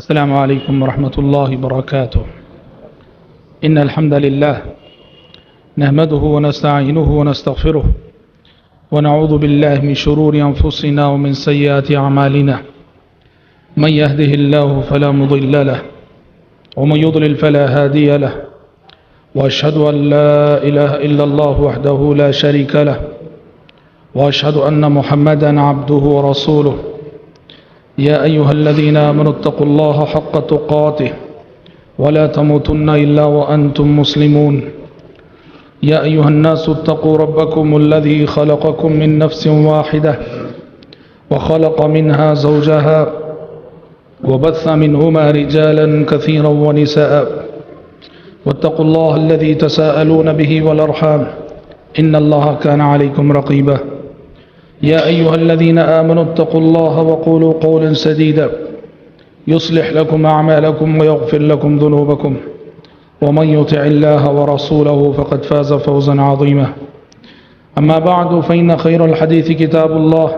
السلام عليكم ورحمة الله وبركاته. إن الحمد لله نحمده ونستعينه ونستغفره ونعوذ بالله من شرور أنفسنا ومن سيئات أعمالنا. من يهده الله فلا مضل له ومن يضلل فلا هادي له، وأشهد أن لا إله إلا الله وحده لا شريك له، وأشهد أن محمدا عبده ورسوله. يا أيها الذين آمنوا اتقوا الله حق تقاته ولا تموتن إلا وأنتم مسلمون. يا أيها الناس اتقوا ربكم الذي خلقكم من نفس واحدة وخلق منها زوجها وبث منهما رجالا كثيرا ونساء، واتقوا الله الذي تساءلون به والأرحام إن الله كان عليكم رقيبا. يا أيها الذين آمنوا اتقوا الله وقولوا قولا سديدا يصلح لكم أعمالكم ويغفر لكم ذنوبكم، ومن يطع الله ورسوله فقد فاز فوزا عظيما. أما بعد، فإن خير الحديث كتاب الله،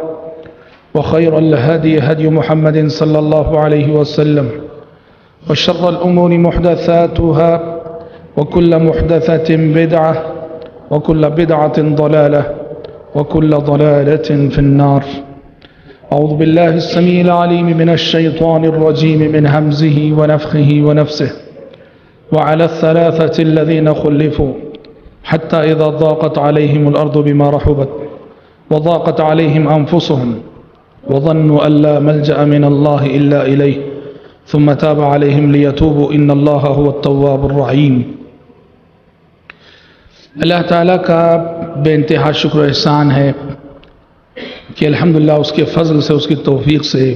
وخير الهدي هدي محمد صلى الله عليه وسلم، وشر الأمور محدثاتها، وكل محدثة بدعة، وكل بدعة ضلالة، وكل ضلالة في النار. أعوذ بالله السميع العليم من الشيطان الرجيم من همزه ونفخه ونفسه. وعلى الثلاثة الذين خلفوا حتى إذا ضاقت عليهم الأرض بما رحبت وضاقت عليهم أنفسهم وظنوا أن لا ملجأ من الله إلا إليه ثم تاب عليهم ليتوبوا إن الله هو التواب الرحيم. اللہ تعالیٰ کا بے انتہا شکر و احسان ہے کہ الحمدللہ اس کے فضل سے، اس کی توفیق سے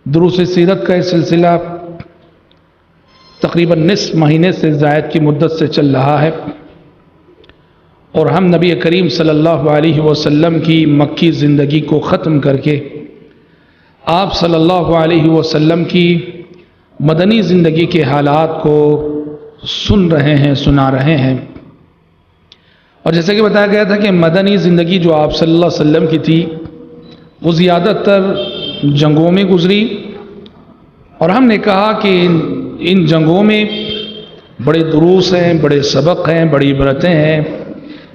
دروس سیرت کا یہ سلسلہ تقریباً نصف مہینے سے زائد کی مدت سے چل رہا ہے، اور ہم نبی کریم صلی اللہ علیہ وسلم کی مکی زندگی کو ختم کر کے آپ صلی اللہ علیہ وسلم کی مدنی زندگی کے حالات کو سن رہے ہیں، سنا رہے ہیں. اور جیسے کہ بتایا گیا تھا کہ مدنی زندگی جو آپ صلی اللہ علیہ وسلم کی تھی وہ زیادہ تر جنگوں میں گزری، اور ہم نے کہا کہ ان جنگوں میں بڑے دروس ہیں، بڑے سبق ہیں، بڑی عبرتیں ہیں.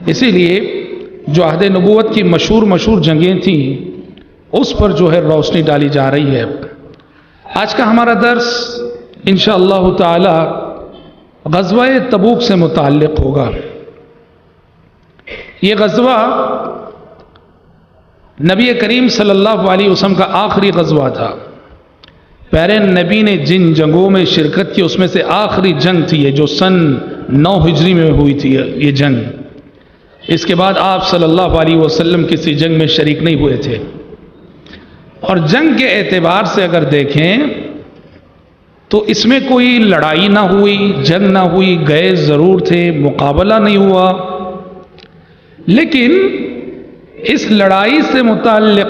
اسی لیے جو عہد نبوت کی مشہور جنگیں تھیں اس پر جو ہے روشنی ڈالی جا رہی ہے. آج کا ہمارا درس انشاءاللہ تعالی غزوہ تبوک سے متعلق ہوگا. یہ غزوہ نبی کریم صلی اللہ علیہ وسلم کا آخری غزوہ تھا. پیارے نبی نے جن جنگوں میں شرکت کی اس میں سے آخری جنگ تھی یہ جو سن 9 ہجری میں ہوئی تھی یہ جنگ. اس کے بعد آپ صلی اللہ علیہ وسلم کسی جنگ میں شریک نہیں ہوئے تھے. اور جنگ کے اعتبار سے اگر دیکھیں تو اس میں کوئی لڑائی نہ ہوئی، جنگ نہ ہوئی، گئے ضرور تھے، مقابلہ نہیں ہوا، لیکن اس لڑائی سے متعلق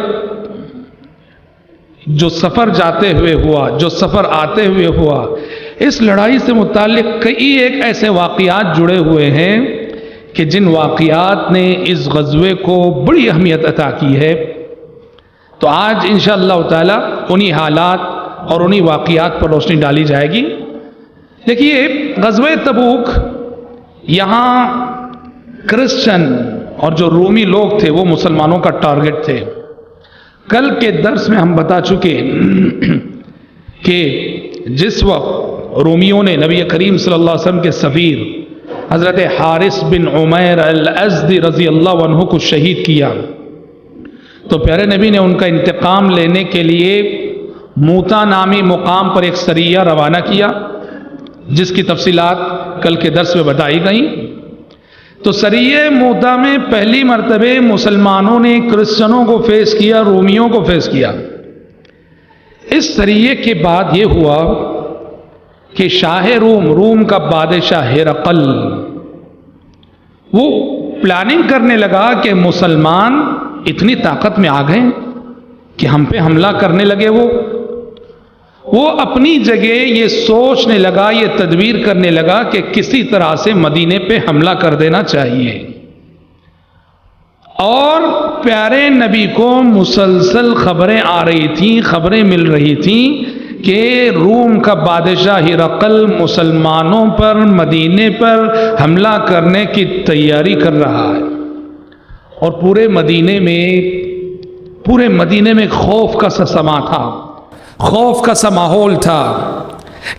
جو سفر جاتے ہوئے ہوا، جو سفر آتے ہوئے ہوا، اس لڑائی سے متعلق کئی ایک ایسے واقعات جڑے ہوئے ہیں کہ جن واقعات نے اس غزوے کو بڑی اہمیت عطا کی ہے. تو آج انشاءاللہ تعالی انہی حالات اور انہی واقعات پر روشنی ڈالی جائے گی. دیکھیے، غزوہ تبوک یہاں کرسچن اور جو رومی لوگ تھے وہ مسلمانوں کا ٹارگٹ تھے. کل کے درس میں ہم بتا چکے کہ جس وقت رومیوں نے نبی کریم صلی اللہ علیہ وسلم کے سفیر حضرت حارث بن عمیر الازدی رضی اللہ عنہ کو شہید کیا تو پیارے نبی نے ان کا انتقام لینے کے لیے موتا نامی مقام پر ایک سریہ روانہ کیا، جس کی تفصیلات کل کے درس میں بتائی گئیں. تو سریہ موتا میں پہلی مرتبہ مسلمانوں نے کرسچنوں کو فیس کیا، رومیوں کو فیس کیا. اس سریہ کے بعد یہ ہوا کہ شاہ روم کا بادشاہ ہرقل وہ پلاننگ کرنے لگا کہ مسلمان اتنی طاقت میں آ گئے کہ ہم پہ حملہ کرنے لگے. وہ اپنی جگہ یہ سوچنے لگا، یہ تدبیر کرنے لگا کہ کسی طرح سے مدینے پہ حملہ کر دینا چاہیے. اور پیارے نبی کو مسلسل خبریں آ رہی تھیں، خبریں مل رہی تھیں کہ روم کا بادشاہ ہرقل مسلمانوں پر مدینے پر حملہ کرنے کی تیاری کر رہا ہے، اور پورے مدینے میں خوف کا سا سما تھا، خوف کا سا ماحول تھا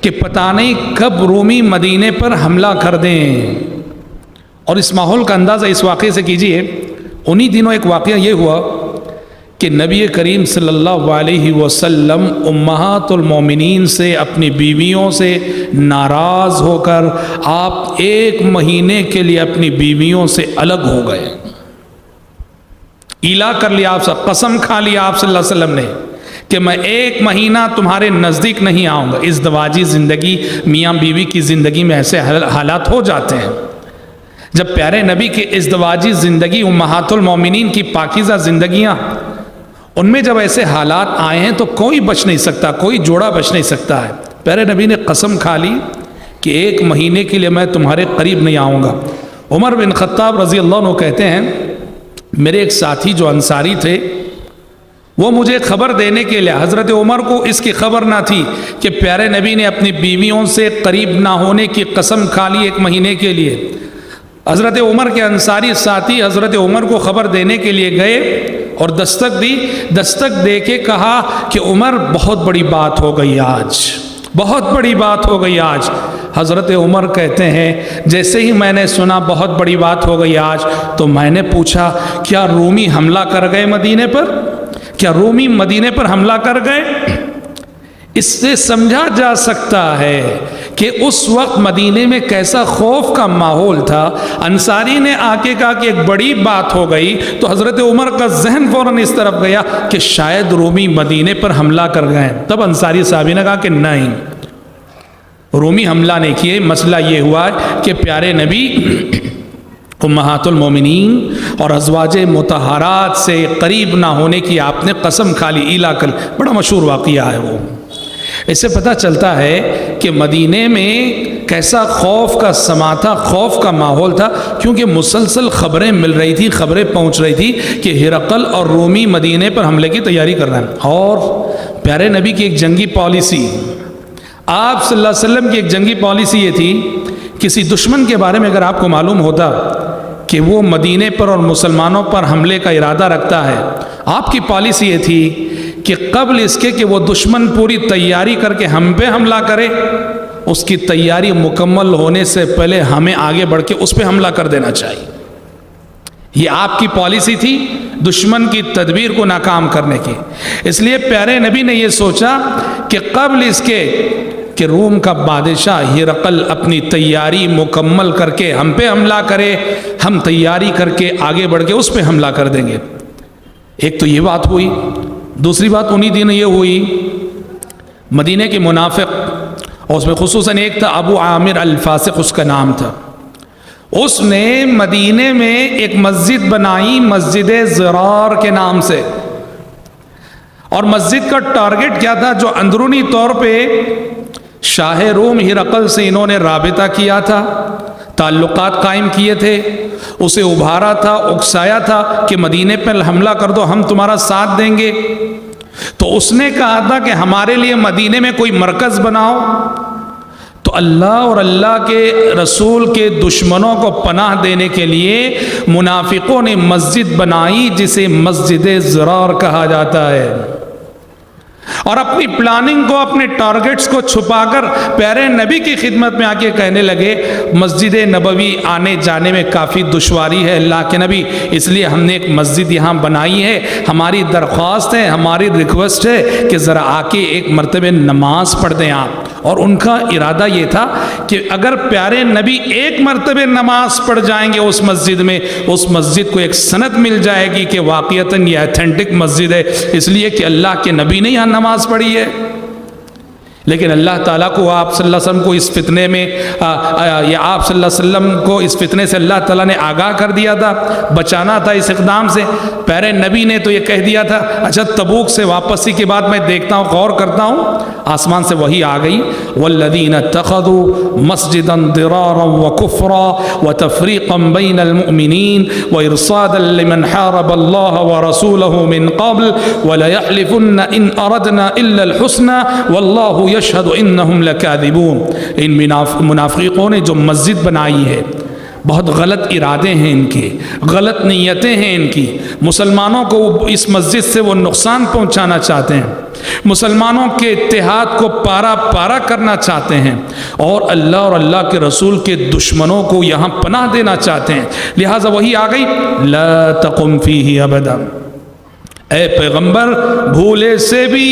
کہ پتہ نہیں کب رومی مدینے پر حملہ کر دیں۔ اور اس ماحول کا اندازہ اس واقعے سے کیجئے، انہی دنوں ایک واقعہ یہ ہوا کہ نبی کریم صلی اللہ علیہ وسلم امہات المومنین سے، اپنی بیویوں سے ناراض ہو کر آپ 1 مہینے کے لیے اپنی بیویوں سے الگ ہو گئے۔ ایلا کر لیا آپ سے، قسم کھا لیا آپ صلی اللہ علیہ وسلم نے کہ میں 1 مہینہ تمہارے نزدیک نہیں آؤں گا۔ ازدواجی زندگی، میاں بیوی کی زندگی میں ایسے حالات ہو جاتے ہیں۔ جب پیارے نبی کی ازدواجی زندگی، امہات المومنین کی پاکیزہ زندگیاں، ان میں جب ایسے حالات آئے ہیں تو کوئی بچ نہیں سکتا، کوئی جوڑا بچ نہیں سکتا ہے۔ پیارے نبی نے قسم کھا لی کہ 1 مہینے کے لیے میں تمہارے قریب نہیں آؤں گا۔ عمر بن خطاب رضی اللہ عنہ کہتے ہیں، میرے ایک ساتھی جو انصاری تھے، وہ مجھے خبر دینے کے لیے، حضرت عمر کو اس کی خبر نہ تھی کہ پیارے نبی نے اپنی بیویوں سے قریب نہ ہونے کی قسم کھا لی 1 مہینے کے لیے۔ حضرت عمر کے انصاری ساتھی حضرت عمر کو خبر دینے کے لیے گئے اور دستک دی، دستک دے کے کہا کہ عمر بہت بڑی بات ہو گئی آج، بہت بڑی بات ہو گئی آج۔ حضرت عمر کہتے ہیں جیسے ہی میں نے سنا بہت بڑی بات ہو گئی آج، تو میں نے پوچھا کیا رومی حملہ کر گئے مدینے پر؟ کیا رومی مدینے پر حملہ کر گئے؟ اس سے سمجھا جا سکتا ہے کہ اس وقت مدینے میں کیسا خوف کا ماحول تھا۔ انصاری نے آ کے کہا کہ ایک بڑی بات ہو گئی، تو حضرت عمر کا ذہن فوراً اس طرف گیا کہ شاید رومی مدینے پر حملہ کر گئے۔ تب انصاری صحابی نے کہا کہ نہیں، رومی حملہ نہیں کیے، مسئلہ یہ ہوا کہ پیارے نبی امہات المومنین اور ازواج مطہرات سے قریب نہ ہونے کی آپ نے قسم کھا لی، ایلا کر، بڑا مشہور واقعہ ہے وہ۔ اس سے پتہ چلتا ہے کہ مدینے میں کیسا خوف کا سما تھا، خوف کا ماحول تھا، کیونکہ مسلسل خبریں مل رہی تھی، خبریں پہنچ رہی تھی کہ ہرقل اور رومی مدینے پر حملے کی تیاری کر رہے ہیں۔ اور پیارے نبی کی ایک جنگی پالیسی، آپ صلی اللہ علیہ وسلم کی ایک جنگی پالیسی یہ تھی، کسی دشمن کے بارے میں اگر آپ کو معلوم ہوتا کہ وہ مدینے پر اور مسلمانوں پر حملے کا ارادہ رکھتا ہے، آپ کی پالیسی یہ تھی کہ قبل اس کے کہ وہ دشمن پوری تیاری کر کے ہم پہ حملہ کرے، اس کی تیاری مکمل ہونے سے پہلے ہمیں آگے بڑھ کے اس پہ حملہ کر دینا چاہیے۔ یہ آپ کی پالیسی تھی دشمن کی تدبیر کو ناکام کرنے کی۔ اس لیے پیارے نبی نے یہ سوچا کہ قبل اس کے کہ روم کا بادشاہ ہرقل اپنی تیاری مکمل کر کے ہم پہ حملہ کرے، ہم تیاری کر کے آگے بڑھ کے اس پہ حملہ کر دیں گے۔ ایک تو یہ بات ہوئی، دوسری بات انہی دن یہ ہوئی، مدینے کے منافق، اور اس میں خصوصاً ایک تھا ابو عامر الفاسق، اس کا نام تھا، اس نے مدینے میں ایک مسجد بنائی، مسجد زرار کے نام سے۔ اور مسجد کا ٹارگٹ کیا تھا؟ جو اندرونی طور پہ شاہ روم ہرقل سے انہوں نے رابطہ کیا تھا، تعلقات قائم کیے تھے، اسے ابھارا تھا، اکسایا تھا کہ مدینے پر حملہ کر دو، ہم تمہارا ساتھ دیں گے۔ تو اس نے کہا تھا کہ ہمارے لیے مدینے میں کوئی مرکز بناؤ۔ تو اللہ اور اللہ کے رسول کے دشمنوں کو پناہ دینے کے لیے منافقوں نے مسجد بنائی جسے مسجد زرار کہا جاتا ہے، اور اپنی پلاننگ کو، اپنے ٹارگٹس کو چھپا کر پیارے نبی کی خدمت میں آ کے کہنے لگے مسجد نبوی آنے جانے میں کافی دشواری ہے اللہ کے نبی، اس لیے ہم نے ایک مسجد یہاں بنائی ہے، ہماری درخواست ہے، ہماری ریکویسٹ ہے کہ ذرا آ کے ایک مرتبہ نماز پڑھ دیں آپ۔ اور ان کا ارادہ یہ تھا کہ اگر پیارے نبی ایک مرتبہ نماز پڑھ جائیں گے اس مسجد میں، اس مسجد کو ایک سند مل جائے گی کہ واقعتاً یہ ایتھینٹک مسجد ہے، اس لیے کہ اللہ کے نبی نے یہاں نماز پڑھی ہے۔ لیکن اللہ تعالیٰ کو آپ صلی اللہ علیہ وسلم کو اس فتنے میں یا آپ صلی اللہ علیہ وسلم کو اس فتنے سے اللہ تعالیٰ نے آگاہ کر دیا تھا، بچانا تھا اس اقدام سے۔ پیارے نبی نے تو یہ کہہ دیا تھا، اچھا تبوک سے واپسی کے بعد میں دیکھتا ہوں، غور کرتا ہوں، آسمان سے وہی آ گئی، والذین اتخذوا مسجدا ضرارا وکفرا وتفریقا بین المؤمنین وارصادا لمن حارب اللہ ورسولہ من قبل وليحلفن ان اردنا الا الحسنى واللہ یشہد انہم لکاذبون۔ ان منافقوں نے جو مسجد بنائی ہے، بہت غلط ارادے ہیں ان کے، غلط نیتیں ہیں ان کی، مسلمانوں کو اس مسجد سے وہ نقصان پہنچانا چاہتے ہیں، مسلمانوں کے اتحاد کو پارا پارا کرنا چاہتے ہیں، اور اللہ اور اللہ کے رسول کے دشمنوں کو یہاں پناہ دینا چاہتے ہیں، لہٰذا وہی آ گئی، لا تقم فیہ ابدا، اے پیغمبر بھولے سے بھی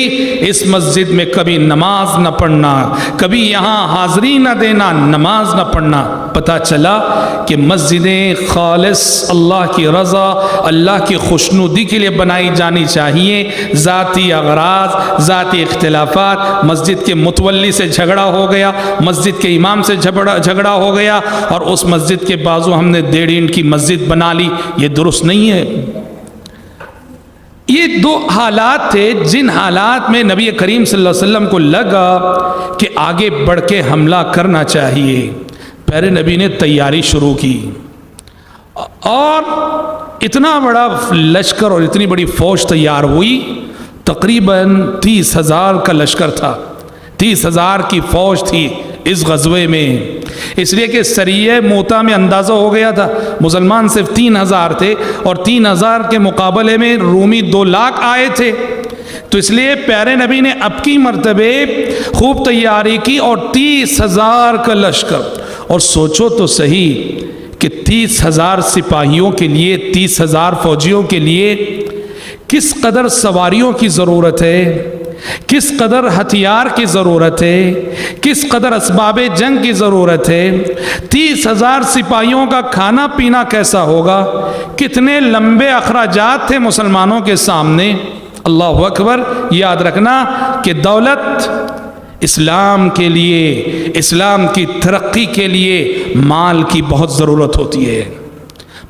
اس مسجد میں کبھی نماز نہ پڑھنا، کبھی یہاں حاضری نہ دینا، نماز نہ پڑھنا۔ پتہ چلا کہ مسجدیں خالص اللہ کی رضا، اللہ کی خوشنودی کے لیے بنائی جانی چاہیے، ذاتی اغراض، ذاتی اختلافات، مسجد کے متولی سے جھگڑا ہو گیا، مسجد کے امام سے جھگڑا ہو گیا اور اس مسجد کے بازو ہم نے 1.5 اینٹ کی مسجد بنا لی، یہ درست نہیں ہے۔ یہ دو حالات تھے جن حالات میں نبی کریم صلی اللہ علیہ وسلم کو لگا کہ آگے بڑھ کے حملہ کرنا چاہیے۔ پیارے نبی نے تیاری شروع کی اور اتنا بڑا لشکر اور اتنی بڑی فوج تیار ہوئی، تقریباً 30,000 کا لشکر تھا، 30,000 کی فوج تھی اس غزوے میں، اس لیے کہ سریہ موتا میں اندازہ ہو گیا تھا مسلمان صرف 3,000 تھے اور 3,000 کے مقابلے میں رومی 2 لاکھ آئے تھے، تو اس لیے پیارے نبی نے اب کی مرتبہ خوب تیاری کی اور 30,000 کا لشکر، اور سوچو تو صحیح کہ 30,000 سپاہیوں کے لیے، 30,000 فوجیوں کے لیے کس قدر سواریوں کی ضرورت ہے، کس قدر ہتھیار کی ضرورت ہے، کس قدر اسباب جنگ کی ضرورت ہے، 30,000 سپاہیوں کا کھانا پینا کیسا ہوگا، کتنے لمبے اخراجات تھے مسلمانوں کے سامنے۔ اللہ اکبر۔ یاد رکھنا کہ دولت اسلام کے لیے، اسلام کی ترقی کے لیے مال کی بہت ضرورت ہوتی ہے،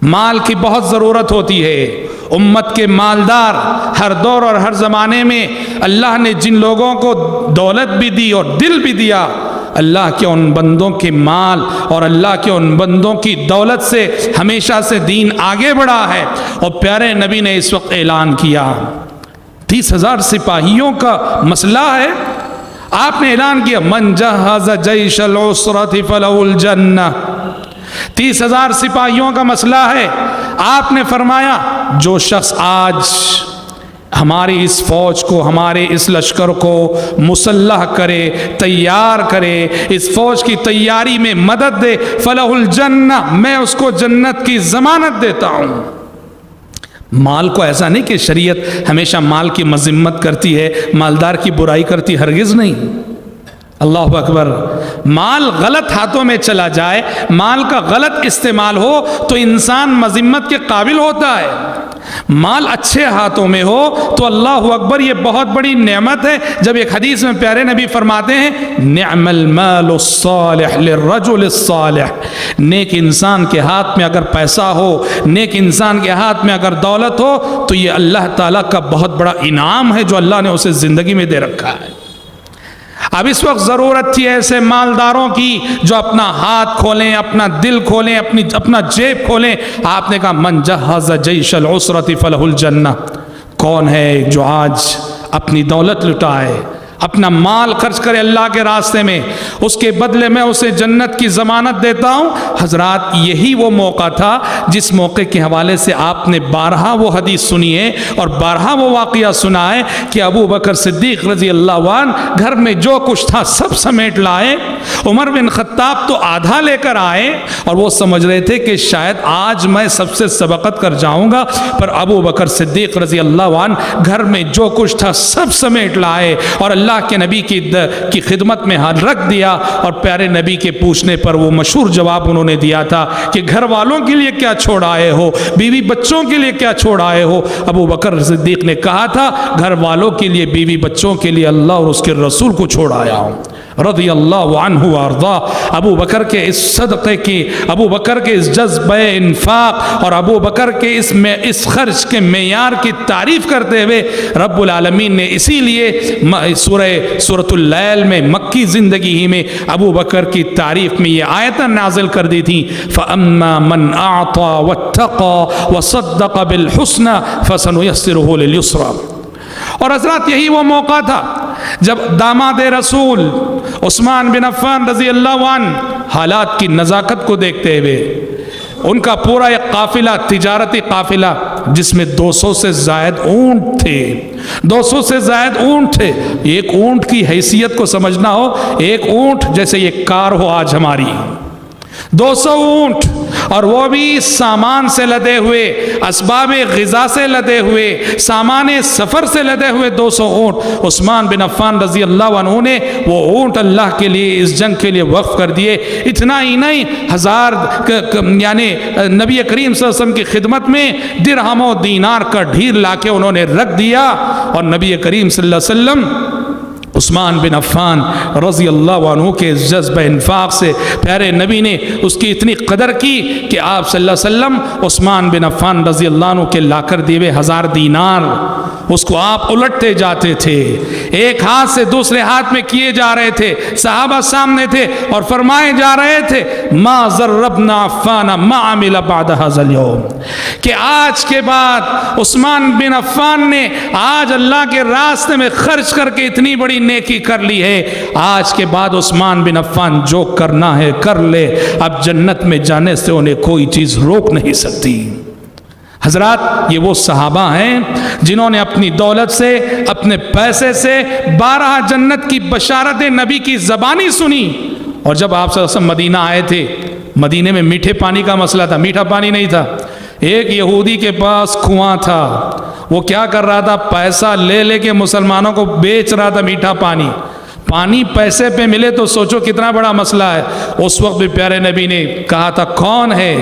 مال کی بہت ضرورت ہوتی ہے۔ امت کے مالدار ہر دور اور ہر زمانے میں اللہ نے جن لوگوں کو دولت بھی دی اور دل بھی دیا، اللہ کے ان بندوں کے مال اور اللہ کے ان بندوں کی دولت سے ہمیشہ سے دین آگے بڑھا ہے۔ اور پیارے نبی نے اس وقت اعلان کیا، 30,000 سپاہیوں کا مسئلہ ہے، آپ نے اعلان کیا من جہز جیش العسرۃ فلہ الجنہ، 30,000 سپاہیوں کا مسئلہ ہے۔ آپ نے فرمایا جو شخص آج ہماری اس فوج کو، ہمارے اس لشکر کو مسلح کرے، تیار کرے، اس فوج کی تیاری میں مدد دے، فلہ الجنہ، میں اس کو جنت کی ضمانت دیتا ہوں۔ مال کو ایسا نہیں کہ شریعت ہمیشہ مال کی مذمت کرتی ہے، مالدار کی برائی کرتی، ہرگز نہیں۔ اللہ اکبر۔ مال غلط ہاتھوں میں چلا جائے، مال کا غلط استعمال ہو تو انسان مذمت کے قابل ہوتا ہے، مال اچھے ہاتھوں میں ہو تو اللہ اکبر، یہ بہت بڑی نعمت ہے۔ جب ایک حدیث میں پیارے نبی فرماتے ہیں نعم المال الصالح للرجل الصالح، نیک انسان کے ہاتھ میں اگر پیسہ ہو، نیک انسان کے ہاتھ میں اگر دولت ہو تو یہ اللہ تعالیٰ کا بہت بڑا انعام ہے جو اللہ نے اسے زندگی میں دے رکھا ہے۔ اب اس وقت ضرورت تھی ایسے مالداروں کی جو اپنا ہاتھ کھولیں، اپنا دل کھولیں، اپنا جیب کھولیں۔ آپ نے کہا من جہز جیش العسرۃ فلہ الجنہ، کون ہے جو آج اپنی دولت لٹائے، اپنا مال خرچ کرے اللہ کے راستے میں، اس کے بدلے میں اسے جنت کی ضمانت دیتا ہوں۔ حضرات یہی وہ موقع تھا جس موقع کے حوالے سے آپ نے بارہا وہ حدیث سنی ہے اور بارہا وہ واقعہ سنا ہے کہ ابو بکر صدیق رضی اللہ عنہ گھر میں جو کچھ تھا سب سمیٹ لائے، عمر بن خطاب تو آدھا لے کر آئے اور وہ سمجھ رہے تھے کہ شاید آج میں سب سے سبقت کر جاؤں گا، پر ابو بکر صدیق رضی اللہ عنہ گھر میں جو کچھ تھا سب سمیٹ لائے اور اللہ اللہ کے نبی کی خدمت میں رکھ دیا، اور پیارے نبی کے پوچھنے پر وہ مشہور جواب انہوں نے دیا تھا کہ گھر والوں کے لیے کیا چھوڑ آئے ہو، بیوی بچوں کے لیے کیا چھوڑ آئے ہو؟ ابو بکر صدیق نے کہا تھا گھر والوں کے لیے، بیوی بچوں کے لیے اللہ اور اس کے رسول کو چھوڑ آیا ہوں، رضی اللہ عنہ وارضا۔ ابو بکر کے اس صدقے کی، ابو بکر کے اس جذبہ انفاق اور ابو بکر کے اس خرچ کے معیار کی تعریف کرتے ہوئے رب العالمین نے اسی لیے سورۃ اللیل میں مکی زندگی ہی میں ابو بکر کی تعریف میں یہ آیتیں نازل کر دی تھی، فَأَمَّا مَنْ أَعْطَى وَاتَّقَى وَصَدَّقَ بِالْحُسْنَى فَسَنُيَسِّرُهُ لِلْيُسْرَى۔ اور حضرات یہی وہ موقع تھا جب داماد رسول عثمان بن عفان رضی اللہ عنہ حالات کی نزاکت کو دیکھتے ہوئے، ان کا پورا ایک قافلہ، تجارتی قافلہ جس میں 200 سے زائد اونٹ تھے، 200 سے زائد اونٹ تھے۔ ایک اونٹ کی حیثیت کو سمجھنا ہو، ایک اونٹ جیسے یہ کار ہو آج ہماری، 200 اونٹ، اور وہ بھی سامان سے لدے ہوئے، اسباب غذا سے لدے ہوئے، سامان سفر سے لدے ہوئے 200 اونٹ۔ عثمان بن عفان رضی اللہ عنہ نے وہ اونٹ اللہ کے لیے، اس جنگ کے لیے وقف کر دیے۔ اتنا ہی نہیں، 1000 یعنی نبی کریم صلی اللہ علیہ وسلم کی خدمت میں درہم و دینار کا ڈھیر لا کے انہوں نے رکھ دیا، اور نبی کریم صلی اللہ علیہ وسلم عثمان بن عفان رضی اللہ عنہ کے جذبہ انفاق سے پیارے نبی نے اس کی اتنی قدر کی کہ آپ صلی اللہ علیہ وسلم عثمان بن عفان رضی اللہ عنہ کے لا کر دیے 1000 دینار اس کو آپ الٹتے جاتے تھے، ایک ہاتھ سے دوسرے ہاتھ میں کیے جا رہے تھے، صحابہ سامنے تھے اور فرمائے جا رہے تھے ما ضربنا عفان ما عمل بعد هذا اليوم، کہ آج کے بعد عثمان بن عفان نے آج اللہ کے راستے میں خرچ کر کے اتنی بڑی نیکی کر لی ہے، آج کے بعد عثمان بن عفان جو کرنا ہے کر لے، اب جنت میں جانے سے انہیں کوئی چیز روک نہیں سکتی۔ حضرات یہ وہ صحابہ ہیں جنہوں نے اپنی دولت سے، اپنے پیسے سے 12 جنت کی بشارت نبی کی زبانی سنی، اور جب آپ صلی اللہ علیہ وسلم مدینہ آئے تھے، مدینے میں میٹھے پانی کا مسئلہ تھا، میٹھا پانی نہیں تھا۔ ایک یہودی کے پاس کنواں تھا، وہ کیا کر رہا تھا، پیسہ لے لے کے مسلمانوں کو بیچ رہا تھا میٹھا پانی۔ پانی پیسے پہ ملے تو سوچو کتنا بڑا مسئلہ ہے۔ اس وقت بھی پیارے نبی نے کہا تھا کون ہے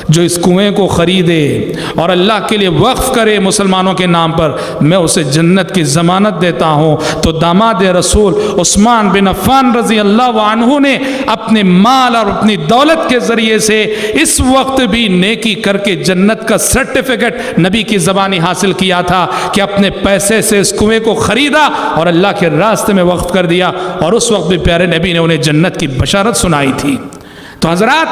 جو اس کنویں کو خریدے اور اللہ کے لیے وقف کرے مسلمانوں کے نام پر، میں اسے جنت کی ضمانت دیتا ہوں۔ تو داماد رسول عثمان بن عفان رضی اللہ عنہ نے اپنے مال اور اپنی دولت کے ذریعے سے اس وقت بھی نیکی کر کے جنت کا سرٹیفکیٹ نبی کی زبانی حاصل کیا تھا کہ اپنے پیسے سے اس کنویں کو خریدا اور اللہ کے راستے میں وقف کر دیا، اور اس وقت بھی پیارے نبی نے انہیں جنت کی بشارت سنائی تھی۔ تو حضرات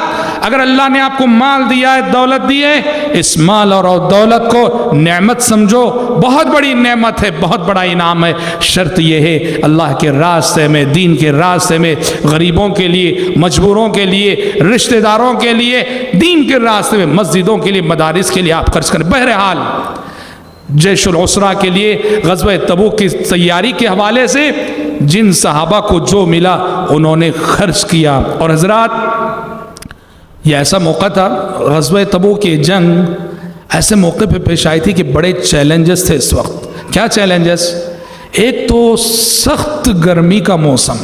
اگر اللہ نے آپ کو مال دیا ہے، دولت دی ہے، اس مال اور دولت کو نعمت سمجھو، بہت بڑی نعمت ہے، بہت بڑا انعام ہے۔ شرط یہ ہے اللہ کے راستے میں، دین کے راستے میں، غریبوں کے لیے، مجبوروں کے لیے، رشتہ داروں کے لیے، دین کے راستے میں، مسجدوں کے لیے، مدارس کے لیے آپ خرچ کریں۔ بہرحال جیش العسرہ کے لیے غزوہ تبوک کی تیاری کے حوالے سے جن صحابہ کو جو ملا انہوں نے خرچ کیا۔ اور حضرات یہ ایسا موقع تھا، غزوہ تبوک کی جنگ ایسے موقع پہ پیش آئی تھی کہ بڑے چیلنجز تھے اس وقت۔ کیا چیلنجز؟ ایک تو سخت گرمی کا موسم،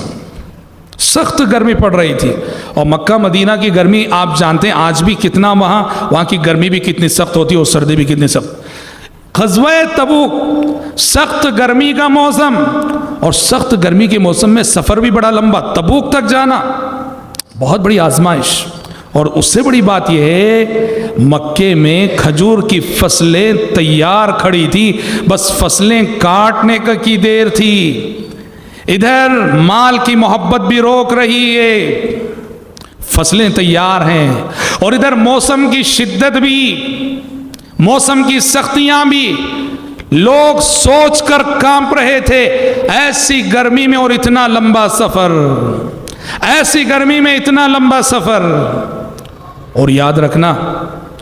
سخت گرمی پڑ رہی تھی، اور مکہ مدینہ کی گرمی آپ جانتے ہیں آج بھی کتنا، وہاں کی گرمی بھی کتنی سخت ہوتی ہے اور سردی بھی کتنی سخت۔ غزوہ تبوک سخت گرمی کا موسم، اور سخت گرمی کے موسم میں سفر بھی بڑا لمبا، تبوک تک جانا بہت بڑی آزمائش۔ اور اس سے بڑی بات یہ ہے مکے میں کھجور کی فصلیں تیار کھڑی تھی، بس فصلیں کاٹنے کی دیر تھی۔ ادھر مال کی محبت بھی روک رہی ہے، فصلیں تیار ہیں، اور ادھر موسم کی شدت بھی، موسم کی سختیاں بھی، لوگ سوچ کر کانپ رہے تھے ایسی گرمی میں اور اتنا لمبا سفر، ایسی گرمی میں اتنا لمبا سفر۔ اور یاد رکھنا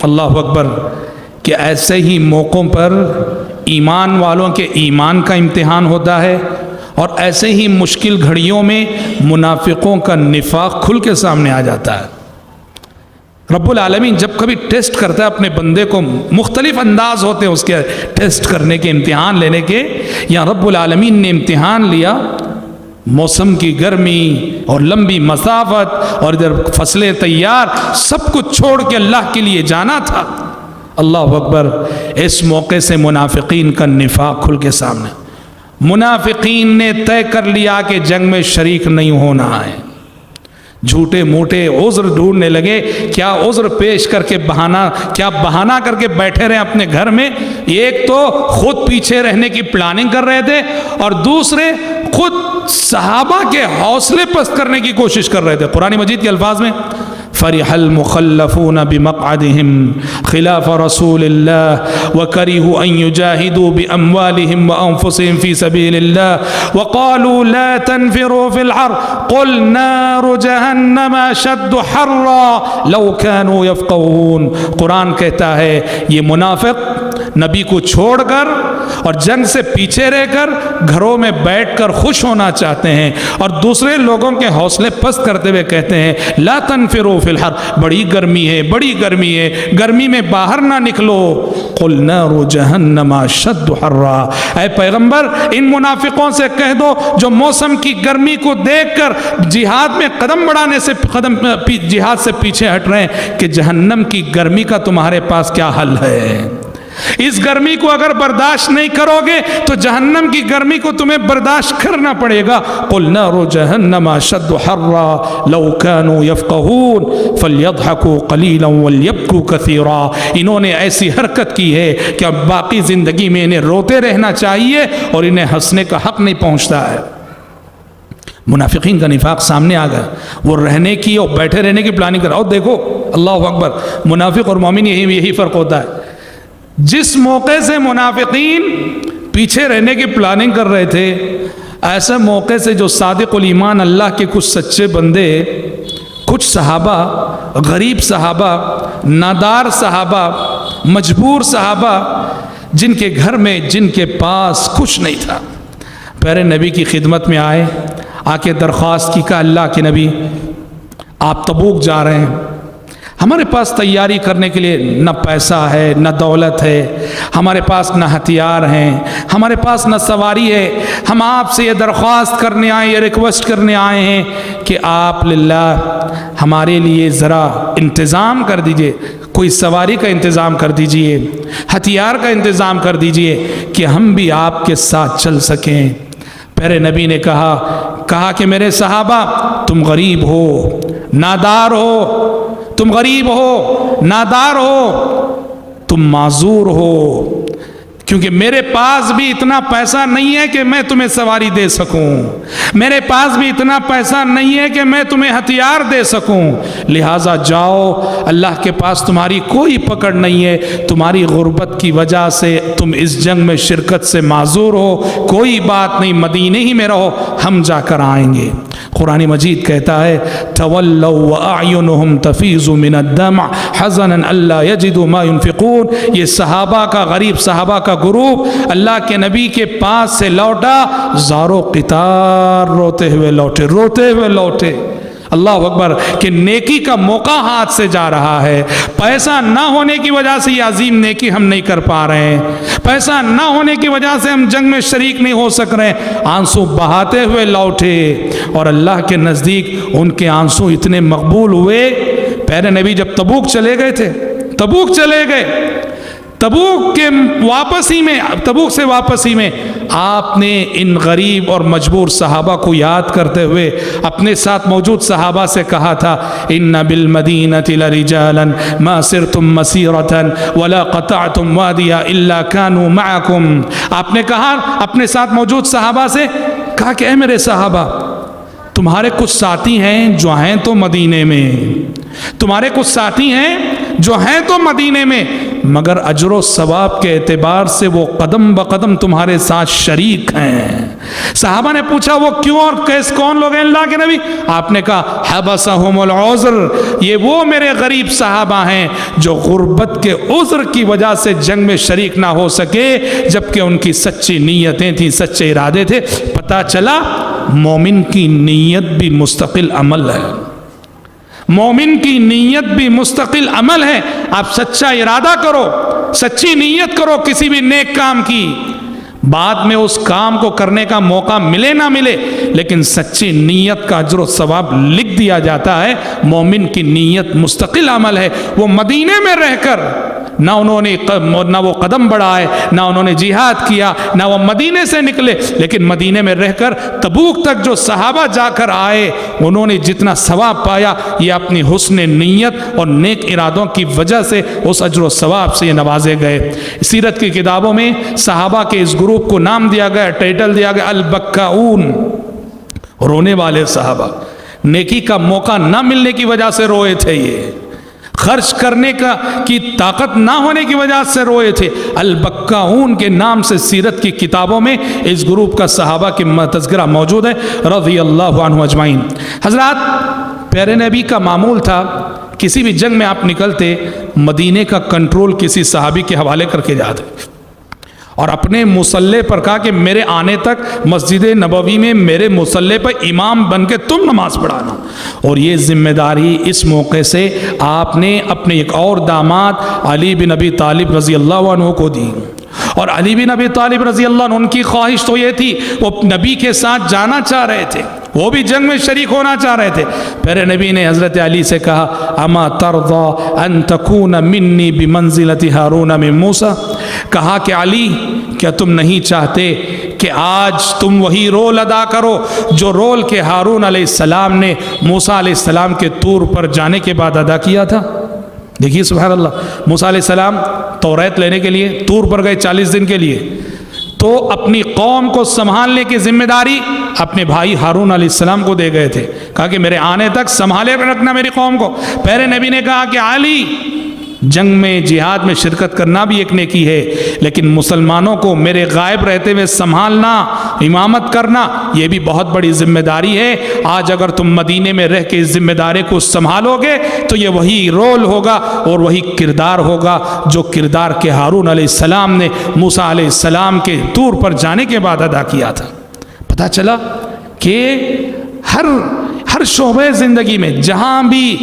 اللہ اکبر کہ ایسے ہی موقعوں پر ایمان والوں کے ایمان کا امتحان ہوتا ہے، اور ایسے ہی مشکل گھڑیوں میں منافقوں کا نفاق کھل کے سامنے آ جاتا ہے۔ رب العالمین جب کبھی ٹیسٹ کرتا ہے اپنے بندے کو، مختلف انداز ہوتے ہیں اس کے ٹیسٹ کرنے کے، امتحان لینے کے۔ یا رب العالمین نے امتحان لیا موسم کی گرمی اور لمبی مسافت اور ادھر فصلیں تیار، سب کچھ چھوڑ کے اللہ کے لیے جانا تھا۔ اللہ اکبر۔ اس موقع سے منافقین کا نفاق کھل کے سامنے، منافقین نے طے کر لیا کہ جنگ میں شریک نہیں ہونا ہے، جھوٹے موٹے عذر ڈھونڈنے لگے، کیا عذر پیش کر کے بہانہ کر کے بیٹھے رہے اپنے گھر میں۔ ایک تو خود پیچھے رہنے کی پلاننگ کر رہے تھے، اور دوسرے خود صحابہ کے حوصلے پست کرنے کی کوشش کر رہے تھے۔ قرآن مجید کے الفاظ میں فرح المخلفون بمقعدهم خلاف رسول الله وكرهوا أن يجاهدوا بأموالهم وأنفسهم في سبيل الله وقالوا لا تنفروا في الحر قل نار جهنم أشد حرا لو كانوا يفقهون۔ قرآن کہتا ہے یہ منافق نبی کو چھوڑ کر اور جنگ سے پیچھے رہ کر گھروں میں بیٹھ کر خوش ہونا چاہتے ہیں، اور دوسرے لوگوں کے حوصلے پست کرتے ہوئے کہتے ہیں لا تنفروا فی الحر، بڑی گرمی ہے، بڑی گرمی ہے، گرمی میں باہر نہ نکلو۔ قل نار جہنم اشد حرا، اے پیغمبر ان منافقوں سے کہہ دو جو موسم کی گرمی کو دیکھ کر جہاد میں قدم بڑھانے سے جہاد سے پیچھے ہٹ رہے ہیں کہ جہنم کی گرمی کا تمہارے پاس کیا حل ہے۔ اس گرمی کو اگر برداشت نہیں کرو گے تو جہنم کی گرمی کو تمہیں برداشت کرنا پڑے گا۔ قل نار جہنم اشد حرا لو كانوا يفقهون فليضحكوا قليلا وليبكوا كثيرا۔ انہوں نے ایسی حرکت کی ہے کہ اب باقی زندگی میں انہیں روتے رہنا چاہیے اور انہیں ہنسنے کا حق نہیں پہنچتا ہے۔ منافقین کا نفاق سامنے آ گیا، وہ رہنے کی اور بیٹھے رہنے کی پلاننگ کر رہا۔ اور دیکھو اللہ اکبر، منافق اور مومن یہی فرق ہوتا ہے۔ جس موقع سے منافقین پیچھے رہنے کی پلاننگ کر رہے تھے، ایسے موقع سے جو صادق الایمان اللہ کے کچھ سچے بندے، کچھ صحابہ، غریب صحابہ، نادار صحابہ، مجبور صحابہ، جن کے گھر میں، جن کے پاس کچھ نہیں تھا، پیارے نبی کی خدمت میں آئے، آ کے درخواست کی، کہا اللہ کے نبی آپ تبوک جا رہے ہیں، ہمارے پاس تیاری کرنے کے لیے نہ پیسہ ہے، نہ دولت ہے، ہمارے پاس نہ ہتھیار ہیں، ہمارے پاس نہ سواری ہے، ہم آپ سے یہ درخواست کرنے آئے، یہ ریکویسٹ کرنے آئے ہیں کہ آپ للہ ہمارے لیے ذرا انتظام کر دیجئے، کوئی سواری کا انتظام کر دیجئے، ہتھیار کا انتظام کر دیجئے کہ ہم بھی آپ کے ساتھ چل سکیں۔ پیارے نبی نے کہا کہ میرے صحابہ تم غریب ہو، نادار ہو، تم غریب ہو، نادار ہو، تم معذور ہو، کیونکہ میرے پاس بھی اتنا پیسہ نہیں ہے کہ میں تمہیں سواری دے سکوں، میرے پاس بھی اتنا پیسہ نہیں ہے کہ میں تمہیں ہتھیار دے سکوں، لہٰذا جاؤ، اللہ کے پاس تمہاری کوئی پکڑ نہیں ہے، تمہاری غربت کی وجہ سے تم اس جنگ میں شرکت سے معذور ہو، کوئی بات نہیں، مدینے ہی میں رہو، ہم جا کر آئیں گے۔ قرآن مجید کہتا ہے تولوا واعینہم تفیض من الدمع حزنا الا یجدوا ما ينفقون۔ یہ صحابہ کا، غریب صحابہ کا گروپ اللہ کے نبی کے پاس سے لوٹا، زارو قطار روتے ہوئے لوٹے۔ اللہ اکبر، کہ نیکی کا موقع ہاتھ سے جا رہا ہے، پیسہ نہ ہونے کی وجہ سے یہ عظیم نیکی ہم نہیں کر پا رہے ہیں، پیسہ نہ ہونے کی وجہ سے ہم جنگ میں شریک نہیں ہو سک رہے، آنسو بہاتے ہوئے لوٹے، اور اللہ کے نزدیک ان کے آنسو اتنے مقبول ہوئے۔ پیارے نبی جب تبوک چلے گئے، تبوک سے واپسی میں آپ نے ان غریب اور مجبور صحابہ کو یاد کرتے ہوئے اپنے ساتھ موجود صحابہ سے کہا تھا ان بالمدینۃ لرجالا ما سرتم مسیرۃ ولا قطعتم وادیا الا كانوا معکم۔ آپ نے کہا اپنے ساتھ موجود صحابہ سے، کہا کہ اے میرے صحابہ، تمہارے کچھ ساتھی ہیں جو ہیں تو مدینے میں، تمہارے کچھ ساتھی ہیں جو ہیں تو مدینے میں، مگر اجر و ثواب کے اعتبار سے وہ قدم بقدم تمہارے ساتھ شریک ہیں۔ صحابہ نے پوچھا وہ کیوں اور کون لوگ ہیں اللہ کے نبی؟ آپ نے کہا حبسہم العذر، یہ وہ میرے غریب صحابہ ہیں جو غربت کے عذر کی وجہ سے جنگ میں شریک نہ ہو سکے، جبکہ ان کی سچی نیتیں تھیں، سچے ارادے تھے۔ پتہ چلا مومن کی نیت بھی مستقل عمل ہے، مومن کی نیت بھی مستقل عمل ہے۔ آپ سچا ارادہ کرو، سچی نیت کرو کسی بھی نیک کام کی، بعد میں اس کام کو کرنے کا موقع ملے نہ ملے، لیکن سچی نیت کا اجر و ثواب لکھ دیا جاتا ہے۔ مومن کی نیت مستقل عمل ہے۔ وہ مدینے میں رہ کر نہ انہوں نے نہ وہ قدم بڑھائے، نہ انہوں نے جہاد کیا، نہ وہ مدینے سے نکلے، لیکن مدینے میں رہ کر تبوک تک جو صحابہ جا کر آئے انہوں نے جتنا ثواب پایا، یہ اپنی حسن نیت اور نیک ارادوں کی وجہ سے اس اجر و ثواب سے یہ نوازے گئے۔ سیرت کی کتابوں میں صحابہ کے اس گروپ کو نام دیا گیا، ٹائٹل دیا گیا البکاؤن، رونے والے صحابہ۔ نیکی کا موقع نہ ملنے کی وجہ سے روئے تھے، یہ خرچ کرنے کی طاقت نہ ہونے کی وجہ سے روئے تھے۔ البکاؤن کے نام سے سیرت کی کتابوں میں اس گروپ کا صحابہ کی تذکرہ موجود ہے رضی اللہ عنہ اجمعین۔ حضرات، پیارے نبی کا معمول تھا کسی بھی جنگ میں آپ نکلتے مدینے کا کنٹرول کسی صحابی کے حوالے کر کے جاتے اور اپنے مصلی پر کہا کہ میرے آنے تک مسجد نبوی میں میرے مصلی پر امام بن کے تم نماز پڑھانا۔ اور یہ ذمہ داری اس موقع سے آپ نے اپنے ایک اور داماد علی بن ابی طالب رضی اللہ عنہ کو دی۔ اور علی بن ابی طالب رضی اللہ عنہ، ان کی خواہش تو یہ تھی، وہ نبی کے ساتھ جانا چاہ رہے تھے، وہ بھی جنگ میں شریک ہونا چاہ رہے تھے۔ پھر نبی نے حضرت علی سے کہا اما ترضى ان تكون منی بمنزلۃ ہارون من موسیٰ، کہا کہ علی کیا تم نہیں چاہتے کہ آج تم وہی رول ادا کرو جو رول کے ہارون علیہ السلام نے موسیٰ علیہ السلام کے طور پر جانے کے بعد ادا کیا تھا؟ دیکھیے سبحان اللہ، موسیٰ علیہ السلام توریت لینے کے لیے طور پر گئے 40 دن کے لیے، تو اپنی قوم کو سنبھالنے کی ذمہ داری اپنے بھائی ہارون علیہ السلام کو دے گئے تھے، کہا کہ میرے آنے تک سنبھالے رکھنا میری قوم کو۔ پہلے نبی نے کہا کہ علی، جنگ میں جہاد میں شرکت کرنا بھی ایک نیکی ہے، لیکن مسلمانوں کو میرے غائب رہتے ہوئے سنبھالنا، امامت کرنا، یہ بھی بہت بڑی ذمہ داری ہے۔ آج اگر تم مدینے میں رہ کے اس ذمہ داری کو سنبھالو گے تو یہ وہی رول ہوگا اور وہی کردار ہوگا جو کردار کے ہارون علیہ السلام نے موسیٰ علیہ السلام کے طور پر جانے کے بعد ادا کیا تھا۔ پتہ چلا کہ ہر شعبے زندگی میں جہاں بھی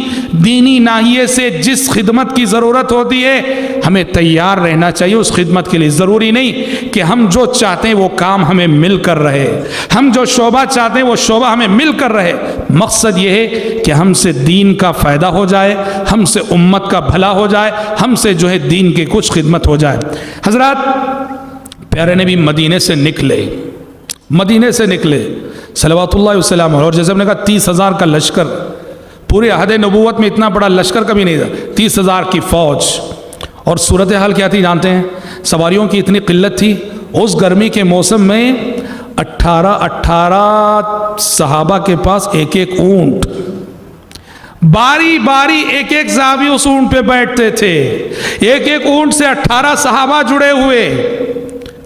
دینی ناحیے سے جس خدمت کی ضرورت ہوتی ہے ہمیں تیار رہنا چاہیے اس خدمت کے لیے۔ ضروری نہیں کہ ہم جو چاہتے ہیں وہ کام ہمیں مل کر رہے، ہم جو شعبہ چاہتے ہیں وہ شعبہ ہمیں مل کر رہے۔ مقصد یہ ہے کہ ہم سے دین کا فائدہ ہو جائے، ہم سے امت کا بھلا ہو جائے، ہم سے جو ہے دین کی کچھ خدمت ہو جائے۔ حضرات، پیارے نبی مدینے سے نکلے صلوات اللہ وسلم، اور جیسے ہم نے کہا 30,000 کا لشکر، پورے عہد نبوت میں اتنا بڑا لشکر کبھی نہیں تھا، 30,000 کی فوج۔ اور صورتحال کیا تھی جانتے ہیں؟ سواریوں کی اتنی قلت تھی، اس گرمی کے موسم میں 18 صحابہ کے پاس ایک اونٹ، باری باری ایک صحابی اس اونٹ پہ بیٹھتے تھے، ایک اونٹ سے 18 صحابہ جڑے ہوئے۔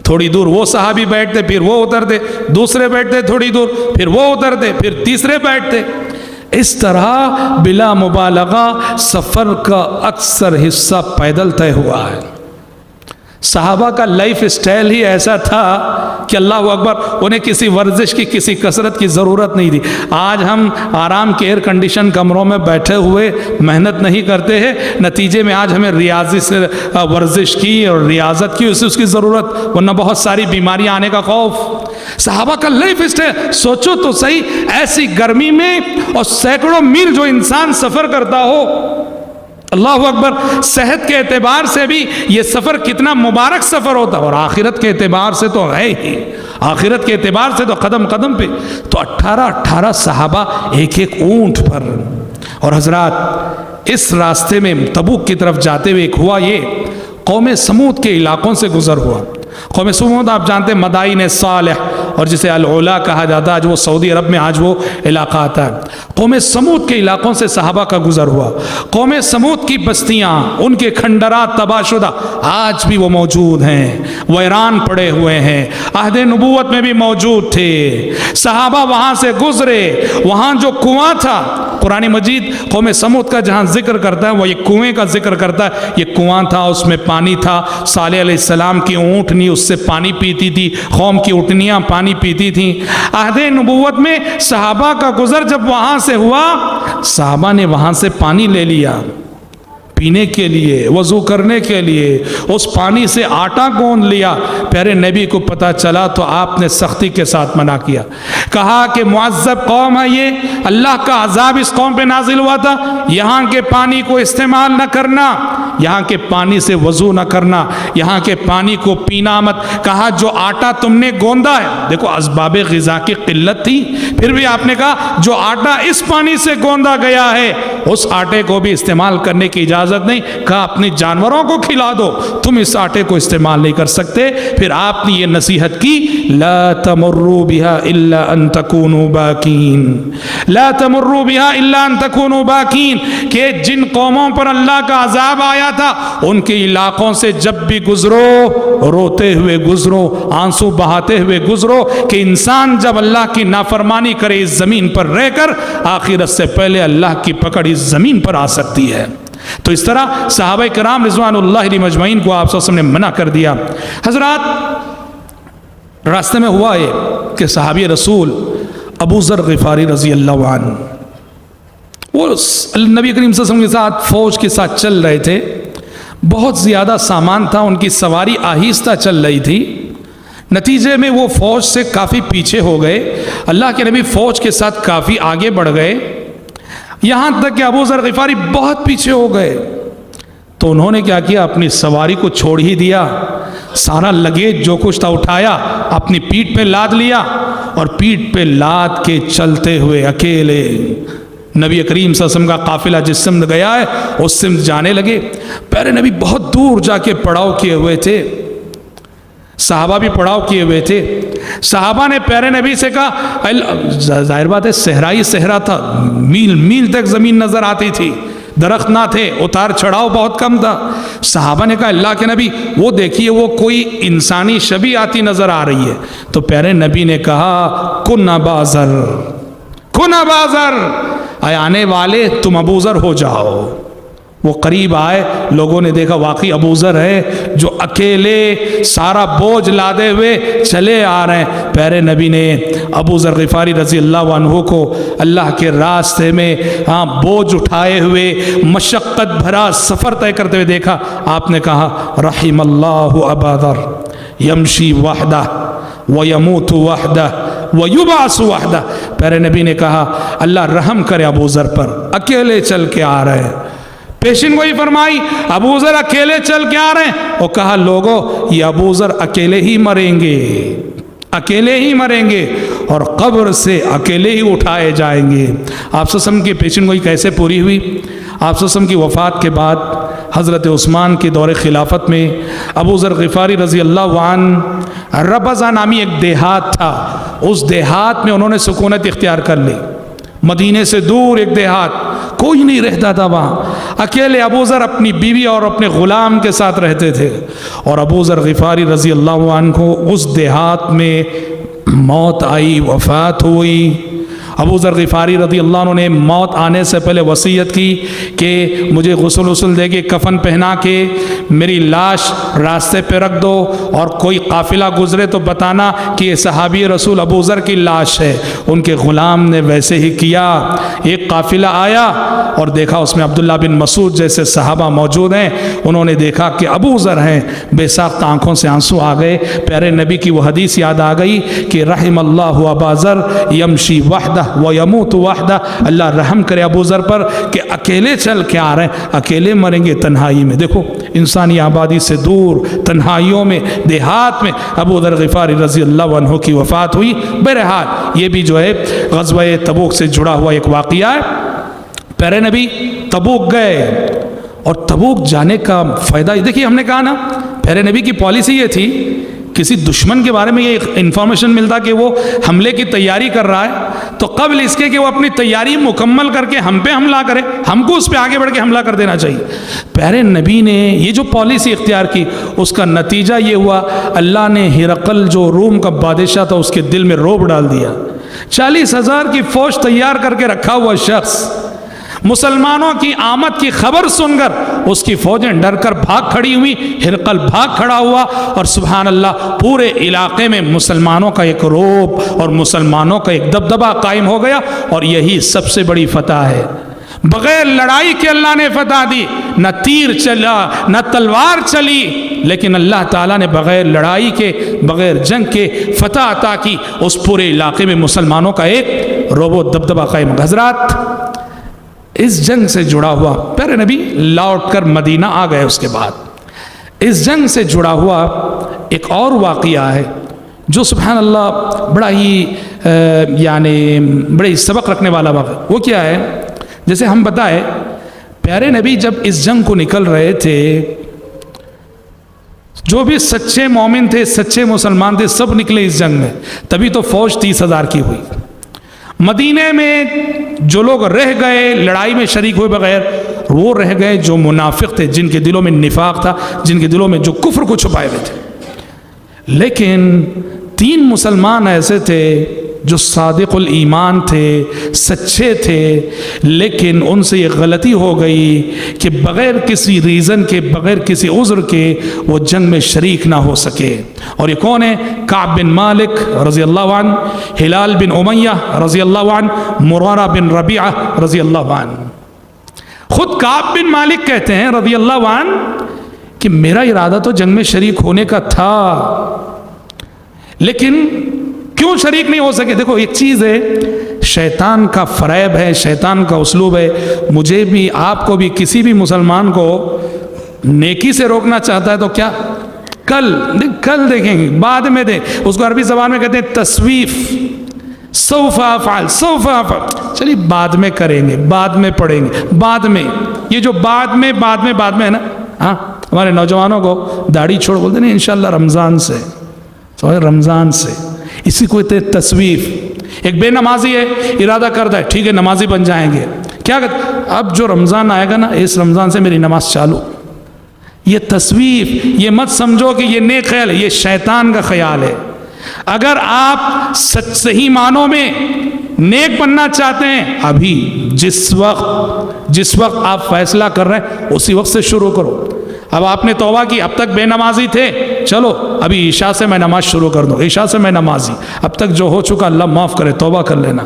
تھوڑی دور وہ صحابی بیٹھتے، پھر وہ اترتے، دوسرے بیٹھتے تھوڑی دور، پھر وہ اترتے، پھر تیسرے بیٹھتے۔ اس طرح بلا مبالغہ سفر کا اکثر حصہ پیدل طے ہوا ہے۔ صحابہ کا لائف اسٹائل ہی ایسا تھا کہ اللہ اکبر، انہیں کسی ورزش کی، کسی کثرت کی ضرورت نہیں تھی۔ آج ہم آرام کے ایئر کنڈیشن کمروں میں بیٹھے ہوئے محنت نہیں کرتے ہیں، نتیجے میں آج ہمیں ریاضی سے ورزش کی اور ریاضت کی اس کی ضرورت، ورنہ بہت ساری بیماریاں آنے کا خوف۔ صحابہ کا لائف اسٹائل سوچو تو صحیح، ایسی گرمی میں اور سینکڑوں میل جو انسان سفر کرتا ہو، اللہ اکبر، صحت کے اعتبار سے بھی یہ سفر کتنا مبارک سفر ہوتا، اور آخرت کے اعتبار سے تو ہے ہی، آخرت کے اعتبار سے تو قدم قدم پہ۔ تو 18 صحابہ ایک اونٹ پر۔ اور حضرات، اس راستے میں تبوک کی طرف جاتے ہوئے ایک ہوا یہ، قوم سمود کے علاقوں سے گزر ہوا۔ قوم سمود آپ جانتے ہیں مدائن صالح، اور جسے العلا کہا جاتا ہے، آج وہ سعودی عرب میں آج وہ علاقہ آتا ہے۔ قوم سمود کے علاقوں سے صحابہ کا گزر ہوا۔ قوم سمود کی بستیاں، ان کے کھنڈرات تباہ شدہ آج بھی وہ موجود ہیں، ویران پڑے ہوئے ہیں، عہد نبوت میں بھی موجود تھے۔ صحابہ وہاں سے گزرے، وہاں جو کنواں تھا، قرآن مجید قوم سمود کا جہاں ذکر کرتا ہے وہ یہ کنویں کا ذکر کرتا ہے۔ یہ کنواں تھا، اس میں پانی تھا، صالح علیہ السلام کی اونٹنی اس سے پانی پیتی تھی، قوم کی اونٹنیاں پانی پیتی تھیں۔ عہد نبوت میں صحابہ کا گزر جب وہاں سے ہوا، صحابہ نے وہاں سے پانی لے لیا، پینے کے لیے، وضو کرنے کے لیے اس پانی سے آٹا گوندھ لیا۔ پیارے نبی کو پتہ چلا تو آپ نے سختی کے ساتھ منع کیا، کہا کہ معذب قوم ہے یہ، اللہ کا عذاب اس قوم پہ نازل ہوا تھا، یہاں کے پانی کو استعمال نہ کرنا، یہاں کے پانی سے وضو نہ کرنا، یہاں کے پانی کو پینا مت۔ کہا جو آٹا تم نے گوندا ہے، دیکھو اسباب غذا کی قلت تھی، پھر بھی آپ نے کہا جو آٹا اس پانی سے گوندا گیا ہے اس آٹے کو بھی استعمال کرنے کی اجازت نہیں، کہا اپنی جانوروں کو کھلا دو، تم اس آٹے کو استعمال نہیں کر سکتے۔ پھر آپ نے یہ نصیحت کی، لا تمروا بها الا ان تكونوا باکین، لا تمروا بها الا ان تكونوا باکین، کہ جن قوموں پر اللہ کا عذاب آیا تھا ان کے علاقوں سے جب بھی گزرو روتے ہوئے گزرو، آنسو بہاتے ہوئے گزرو، کہ انسان جب اللہ کی نافرمانی کرے اس زمین پر رہ کر آخرت سے پہلے اللہ کی پکڑ اس زمین پر آ سکتی ہے۔ تو اس طرح صحابہ کرام رضوان اللہ علیہم اجمعین کو آپ صلی اللہ علیہ وسلم نے منع کر دیا۔ حضرات راستے میں ہوا ہے کہ صحابی رسول ابو ذر غفاری رضی اللہ عنہ وہ نبی کریم صلی اللہ علیہ وسلم کے ساتھ فوج کے ساتھ چل رہے تھے، بہت زیادہ سامان تھا، ان کی سواری آہستہ چل رہی تھی، نتیجے میں وہ فوج سے کافی پیچھے ہو گئے۔ اللہ کے نبی فوج کے ساتھ کافی آگے بڑھ گئے، یہاں تک کہ ابو ذر غفاری بہت پیچھے ہو گئے۔ تو انہوں نے کیا کیا، اپنی سواری کو چھوڑ ہی دیا، سارا لگیج جو کچھ تھا اٹھایا، اپنی پیٹھ پہ لاد لیا، اور پیٹھ پہ لاد کے چلتے ہوئے اکیلے نبی کریم صلی اللہ علیہ وسلم کا قافلہ جس سمت گیا ہے اس سمت جانے لگے۔ پیارے نبی بہت دور جا کے پڑاؤ کیے ہوئے تھے، صحابہ بھی پڑاؤ کیے ہوئے تھے۔ صحابہ نے پیارے نبی سے کہا، ظاہر بات ہے صحرا ہی صحرا تھا، میل میل تک زمین نظر آتی تھی، درخت نہ تھے، اتار چڑھاؤ بہت کم تھا۔ صحابہ نے کہا اللہ کے نبی وہ دیکھیے وہ کوئی انسانی شبیہ آتی نظر آ رہی ہے۔ تو پیارے نبی نے کہا کن ابا ذر، کن ابا ذر، اے آنے والے تم ابو ذر ہو جاؤ۔ وہ قریب آئے، لوگوں نے دیکھا واقعی ابو ذر ہے جو اکیلے سارا بوجھ لادے ہوئے چلے آ رہے ہیں۔ پیارے نبی نے ابو ذر غفاری رضی اللہ عنہ کو اللہ کے راستے میں بوجھ اٹھائے ہوئے مشقت بھرا سفر طے کرتے ہوئے دیکھا۔ آپ نے کہا رحم اللہ ابا ذر یمشی وحدہ ویموت وحدہ ویبعث وحدہ۔ پیارے نبی نے کہا اللہ رحم کرے ابو ذر پر، اکیلے چل کے آ رہے ہیں۔ پیشن گوئی فرمائی ابو ذر اکیلے چل کے آ رہے ہیں، اور کہا لوگو یہ ابو ذر اکیلے ہی مریں گے، اکیلے ہی مریں گے، اور قبر سے اکیلے ہی اٹھائے جائیں گے۔ آپ صلی اللہ علیہ وسلم کی پیشن گوئی کیسے پوری ہوئی؟ آپ صلی اللہ علیہ وسلم کی وفات کے بعد حضرت عثمان کے دور خلافت میں ابو ذر غفاری رضی اللہ عنہ ربضہ نامی ایک دیہات تھا، اس دیہات میں انہوں نے سکونت اختیار کر لی۔ مدینے سے دور ایک دیہات، کوئی نہیں رہتا تھا وہاں، اکیلے ابو ذر اپنی بیوی اور اپنے غلام کے ساتھ رہتے تھے۔ اور ابو ذر غفاری رضی اللہ عنہ کو اس دیہات میں موت آئی، وفات ہوئی۔ ابو ذر غفاری رضی اللہ عنہ نے موت آنے سے پہلے وصیت کی کہ مجھے غسل دے کے کفن پہنا کے میری لاش راستے پہ رکھ دو، اور کوئی قافلہ گزرے تو بتانا کہ یہ صحابی رسول ابو ذر کی لاش ہے۔ ان کے غلام نے ویسے ہی کیا۔ ایک قافلہ آیا اور دیکھا اس میں عبداللہ بن مسعود جیسے صحابہ موجود ہیں، انہوں نے دیکھا کہ ابو ذر ہیں، بے ساختہ آنکھوں سے آنسو آ گئے۔ پیارے نبی کی وہ حدیث یاد آ گئی کہ رحم اللہ ابا ذر یمشی وحدہ ویموت وحدہ، اللہ رحم کرے ابو ذر پر کہ اکیلے چل کے آ رہے ہیں، اکیلے مریں گے تنہائی میں۔ دیکھو انسانی آبادی سے دور تنہائیوں میں، دیہات میں ابو ذر غفاری رضی اللہ عنہ کی وفات ہوئی۔ بہرحال یہ بھی جو ہے غزوہ تبوک سے جڑا ہوا ایک واقعہ ہے۔ پیارے نبی تبوک گئے، اور تبوک جانے کا فائدہ دیکھیے، ہم نے کہا نا پیارے نبی کی پالیسی یہ تھی، کسی دشمن کے بارے میں یہ انفارمیشن ملتا کہ وہ حملے کی تیاری کر رہا ہے تو قبل اس کے کہ وہ اپنی تیاری مکمل کر کے ہم پہ حملہ کرے، ہم کو اس پہ آگے بڑھ کے حملہ کر دینا چاہیے۔ پیارے نبی نے یہ جو پالیسی اختیار کی، اس کا نتیجہ یہ ہوا اللہ نے ہرقل جو روم کا بادشاہ تھا اس کے دل میں رعب ڈال دیا۔ 40,000 کی فوج تیار کر کے رکھا ہوا شخص مسلمانوں کی آمد کی خبر سن کر اس کی فوجیں ڈر کر بھاگ کھڑی ہوئی، ہرقل بھاگ کھڑا ہوا، اور سبحان اللہ پورے علاقے میں مسلمانوں کا ایک رعب اور مسلمانوں کا ایک دبدبہ قائم ہو گیا، اور یہی سب سے بڑی فتح ہے۔ بغیر لڑائی کے اللہ نے فتح دی، نہ تیر چلا نہ تلوار چلی، لیکن اللہ تعالیٰ نے بغیر لڑائی کے بغیر جنگ کے فتح عطا کی۔ اس پورے علاقے میں مسلمانوں کا ایک رعب و دبدبہ قائم۔ حضرات اس جنگ سے جڑا ہوا پیارے نبی لوٹ کر مدینہ آ گئے، اس کے بعد اس جنگ سے جڑا ہوا ایک اور واقعہ ہے جو سبحان اللہ بڑا ہی بڑے سبق رکھنے والا واقعہ۔ وہ کیا ہے؟ جیسے ہم بتائیں پیارے نبی جب اس جنگ کو نکل رہے تھے، جو بھی سچے مومن تھے، سچے مسلمان تھے، سب نکلے اس جنگ میں، تبھی تو فوج 30,000 کی ہوئی۔ مدینے میں جو لوگ رہ گئے لڑائی میں شریک ہوئے بغیر، وہ رہ گئے جو منافق تھے، جن کے دلوں میں نفاق تھا، جن کے دلوں میں جو کفر کو چھپائے ہوئے تھے۔ لیکن 3 مسلمان ایسے تھے جو صادق الایمان تھے، سچے تھے، لیکن ان سے یہ غلطی ہو گئی کہ بغیر کسی ریزن کے، بغیر کسی عذر کے وہ جنگ میں شریک نہ ہو سکے۔ اور یہ کون ہے؟ کعب بن مالک رضی اللہ عنہ، ہلال بن امیہ رضی اللہ عنہ، مرارہ بن ربیعہ رضی اللہ عنہ۔ خود کعب بن مالک کہتے ہیں رضی اللہ عنہ کہ میرا ارادہ تو جنگ میں شریک ہونے کا تھا، لیکن کیوں شریک نہیں ہو سکے؟ دیکھو ایک چیز ہے، شیطان کا فریب ہے، شیطان کا اسلوب ہے، مجھے بھی آپ کو بھی کسی بھی مسلمان کو نیکی سے روکنا چاہتا ہے تو کیا کل دیکھیں گے، بعد میں دیں، اس کو عربی زبان میں کہتے ہیں تسویف، سوف افعل سوف افعل، چلیے بعد میں کریں گے، بعد میں پڑھیں گے، بعد میں، یہ جو بعد میں ہے نا، ہاں ہمارے نوجوانوں کو داڑھی چھوڑ بولتے نہیں انشاءاللہ رمضان سے، رمضان سے، اسی کو کہتے ہیں تسویف۔ ایک بے نمازی ہے، ارادہ کرتا ہے ٹھیک ہے نمازی بن جائیں گے، کیا کہتے اب جو رمضان آئے گا نا، اس رمضان سے میری نماز چالو۔ یہ تسویف، یہ مت سمجھو کہ یہ نیک خیال ہے، یہ شیطان کا خیال ہے۔ اگر آپ صحیح معنوں میں نیک بننا چاہتے ہیں، ابھی جس وقت آپ فیصلہ کر رہے ہیں اسی وقت سے شروع کرو۔ اب آپ نے توبہ کی، اب تک بے نمازی تھے، چلو ابھی عشاء سے میں نماز شروع کر دوں، عشاء سے میں نمازی، اب تک جو ہو چکا اللہ معاف کرے، توبہ کر لینا۔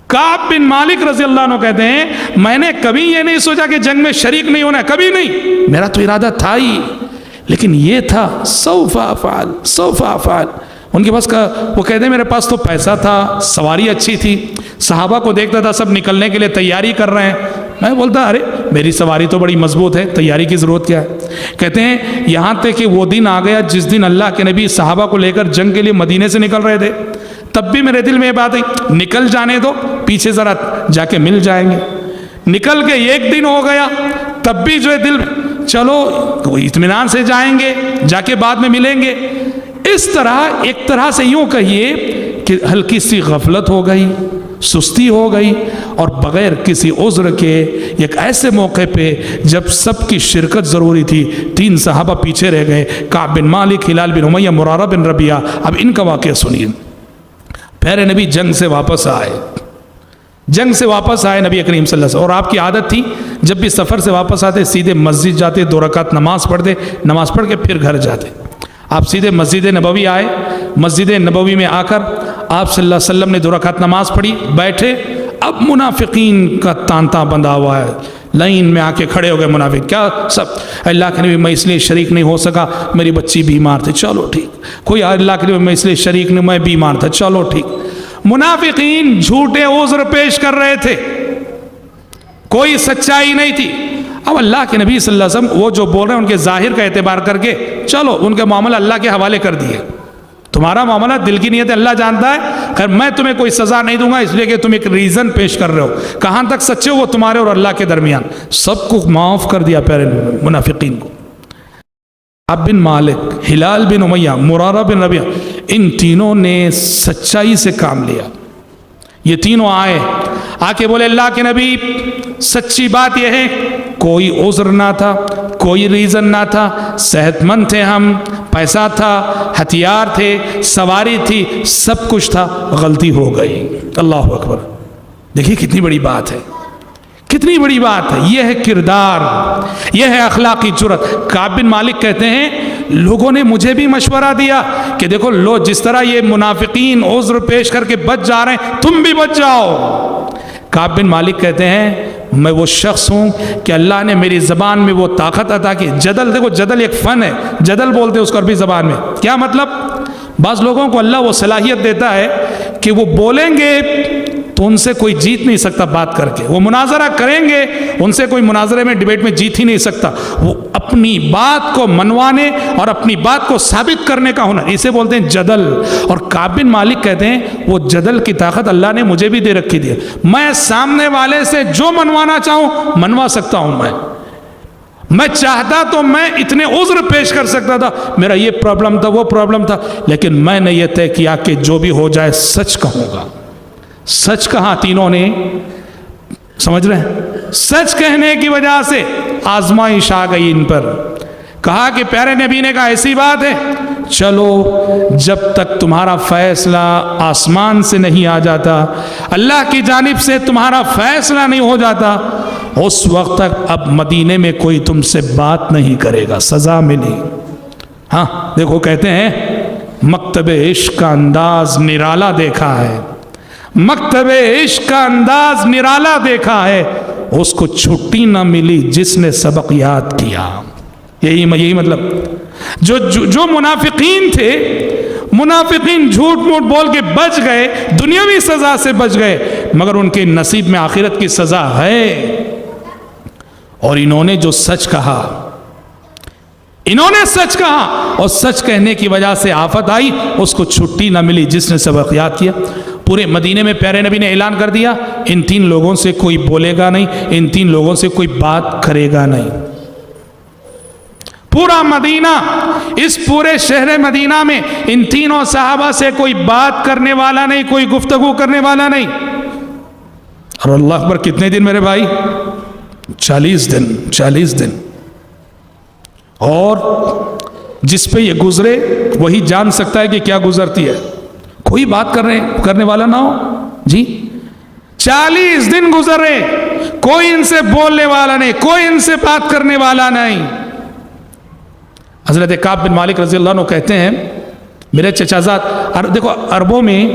کعب بن مالک رضی اللہ عنہ کہتے ہیں میں نے کبھی یہ نہیں سوچا کہ جنگ میں شریک نہیں ہونا ہے، کبھی نہیں، میرا تو ارادہ تھا ہی، لیکن یہ تھا سوف افعل سوف افعل۔ ان کے پاس وہ کہتے ہیں میرے پاس تو پیسہ تھا، سواری اچھی تھی، صحابہ کو دیکھتا تھا سب نکلنے کے لیے تیاری کر رہے ہیں، میں بولتا ارے میری سواری تو بڑی مضبوط ہے، تیاری کی ضرورت کیا ہے؟ کہتے ہیں یہاں تک کہ وہ دن آ گیا جس دن اللہ کے نبی صحابہ کو لے کر جنگ کے لیے مدینے سے نکل رہے تھے، تب بھی میرے دل میں یہ بات ہے نکل جانے دو، پیچھے ذرا جا کے مل جائیں گے۔ نکل کے ایک دن ہو گیا، تب بھی جو ہے دل چلو اطمینان سے جائیں گے، جا کے بعد میں ملیں گے۔ اس طرح ایک طرح سے یوں کہیے کہ ہلکی سی غفلت ہو گئی، سستی ہو گئی، اور بغیر کسی عذر کے ایک ایسے موقع پہ جب سب کی شرکت ضروری تھی 3 صحابہ پیچھے رہ گئے، کعب بن مالک، ہلال بن امیہ، مرارہ بن ربیعہ۔ اب ان کا واقعہ سنیے۔ پیارے نبی جنگ سے واپس آئے، نبی کریم صلی اللہ علیہ وسلم، اور آپ کی عادت تھی جب بھی سفر سے واپس آتے سیدھے مسجد جاتے، 2 رکعت نماز پڑھتے، نماز پڑھ کے پھر گھر جاتے۔ آپ سیدھے مسجد نبوی آئے، مسجد نبوی میں آ کر آپ صلی اللہ علیہ وسلم نے 2 رکعت نماز پڑھی، بیٹھے۔ اب منافقین کا تانتا بندھا ہوا ہے، لائن میں آ کے کھڑے ہو گئے منافق، کیا سب اللہ کے نبی میں اس لیے شریک نہیں ہو سکا، میری بچی بیمار تھی، چلو ٹھیک، کوئی اللہ کے نبی میں اس لیے شریک نہیں، میں بیمار تھا، چلو ٹھیک۔ منافقین جھوٹے عذر پیش کر رہے تھے، کوئی سچائی نہیں تھی۔ اب اللہ کے نبی صلی اللہ علیہ وسلم وہ جو بول رہے ہیں ان کے ظاہر کا اعتبار کر کے چلو ان کے معاملہ اللہ کے حوالے کر دیے، تمہارا معاملہ دل کی نیت اللہ جانتا ہے، خیر میں تمہیں کوئی سزا نہیں دوں گا اس لیے کہ تم ایک ریزن پیش کر رہے ہو، کہاں تک سچے ہو وہ تمہارے اور اللہ کے درمیان، سب کو معاف کر دیا پیارے منافقین کو۔ کعب بن مالک، ہلال بن امیہ، مرارہ بن ربیعہ، ان تینوں نے سچائی سے کام لیا۔ یہ تینوں آئے، آ کے بولے اللہ کے نبی سچی بات یہ ہے کوئی عذر نہ تھا، کوئی ریزن نہ تھا، صحت مند تھے ہم، پیسہ تھا، ہتھیار تھے، سواری تھی، سب کچھ تھا، غلطی ہو گئی۔ اللہ اکبر، دیکھیے کتنی بڑی بات ہے، کتنی بڑی بات ہے، یہ ہے کردار، یہ ہے اخلاقی جرأت۔ کعب بن مالک کہتے ہیں لوگوں نے مجھے بھی مشورہ دیا کہ دیکھو جس طرح یہ منافقین عذر پیش کر کے بچ جا رہے ہیں تم بھی بچ جاؤ۔ کعب بن مالک کہتے ہیں میں وہ شخص ہوں کہ اللہ نے میری زبان میں وہ طاقت عطا کی. جدل، دیکھو جدل ایک فن ہے، جدل بولتے ہیں اس کو عربی زبان میں. کیا مطلب؟ بعض لوگوں کو اللہ وہ صلاحیت دیتا ہے کہ وہ بولیں گے تو ان سے کوئی جیت نہیں سکتا بات کر کے، وہ مناظرہ کریں گے ان سے کوئی مناظرے میں ڈیبیٹ میں جیت ہی نہیں سکتا. وہ اپنی بات کو منوانے اور اپنی بات کو ثابت کرنے کا ہنر، اسے بولتے ہیں جدل. اور کعب بن مالک کہتے ہیں وہ جدل کی طاقت اللہ نے مجھے بھی دے رکھی دی. میں سامنے والے سے جو منوانا چاہوں منوا سکتا ہوں. میں چاہتا تو میں اتنے عذر پیش کر سکتا تھا، میرا یہ پرابلم تھا وہ پرابلم تھا، لیکن میں نے یہ طے کیا کہ جو بھی ہو جائے سچ کہوں گا. سچ کہا تینوں نے، سمجھ رہے ہیں؟ سچ کہنے کی وجہ سے آزمائش آ گئی ان پر. کہا کہ پیارے نبی نے کہا ایسی بات ہے، چلو جب تک تمہارا فیصلہ آسمان سے نہیں آ جاتا، اللہ کی جانب سے تمہارا فیصلہ نہیں ہو جاتا، اس وقت تک اب مدینے میں کوئی تم سے بات نہیں کرے گا، سزا ملی. ہاں دیکھو کہتے ہیں مکتب عشق کا انداز نرالا دیکھا ہے، مکتب عشق کا انداز نرالا دیکھا ہے، اس کو چھٹی نہ ملی جس نے سبق یاد کیا. یہی مطلب. جو منافقین تھے، منافقین جھوٹ موٹ بول کے بچ گئے، دنیاوی سزا سے بچ گئے، مگر ان کے نصیب میں آخرت کی سزا ہے. اور انہوں نے جو سچ کہا، انہوں نے سچ کہا اور سچ کہنے کی وجہ سے آفت آئی، اس کو چھٹی نہ ملی جس نے سبق یاد کیا. پورے مدینے میں پیارے نبی نے اعلان کر دیا ان 3 لوگوں سے کوئی بولے گا نہیں، ان 3 لوگوں سے کوئی بات کرے گا نہیں. پورا مدینہ، اس پورے شہر مدینہ میں ان تینوں صحابہ سے کوئی بات کرنے والا نہیں، کوئی گفتگو کرنے والا نہیں. اور اللہ اکبر، کتنے دن میرے بھائی؟ 40 دن. اور جس پہ یہ گزرے وہی جان سکتا ہے کہ کیا گزرتی ہے. کوئی بات کرنے والا نہ ہو جی. 40 دن گزرے، کوئی ان سے بولنے والا نہیں، کوئی ان سے بات کرنے والا نہیں. حضرت کعب بن مالک رضی اللہ عنہ کہتے ہیں میرے چچا زاد، دیکھو عربوں میں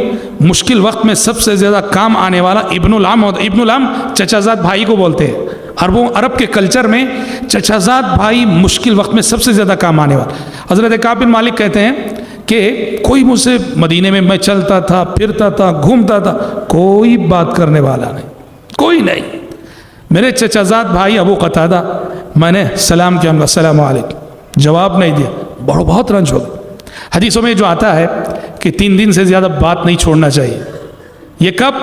مشکل وقت میں سب سے زیادہ کام آنے والا ابن العم ہوتا. ابن العم چچا زاد بھائی کو بولتے ہیں. عرب کے کلچر میں چچا زاد بھائی مشکل وقت میں سب سے زیادہ کام آنے والا. حضرت کعب بن مالک کہتے ہیں کہ کوئی مجھ سے مدینے میں میں چلتا تھا، پھرتا تھا، گھومتا تھا، کوئی بات کرنے والا نہیں، کوئی نہیں. میرے چچا زاد بھائی ابو قتادہ، میں نے سلام کیا، السلام علیکم، جواب نہیں دیا، بہت رنج ہو گیا. حدیثوں میں جو آتا ہے کہ 3 دن سے زیادہ بات نہیں چھوڑنا چاہیے. یہ کب؟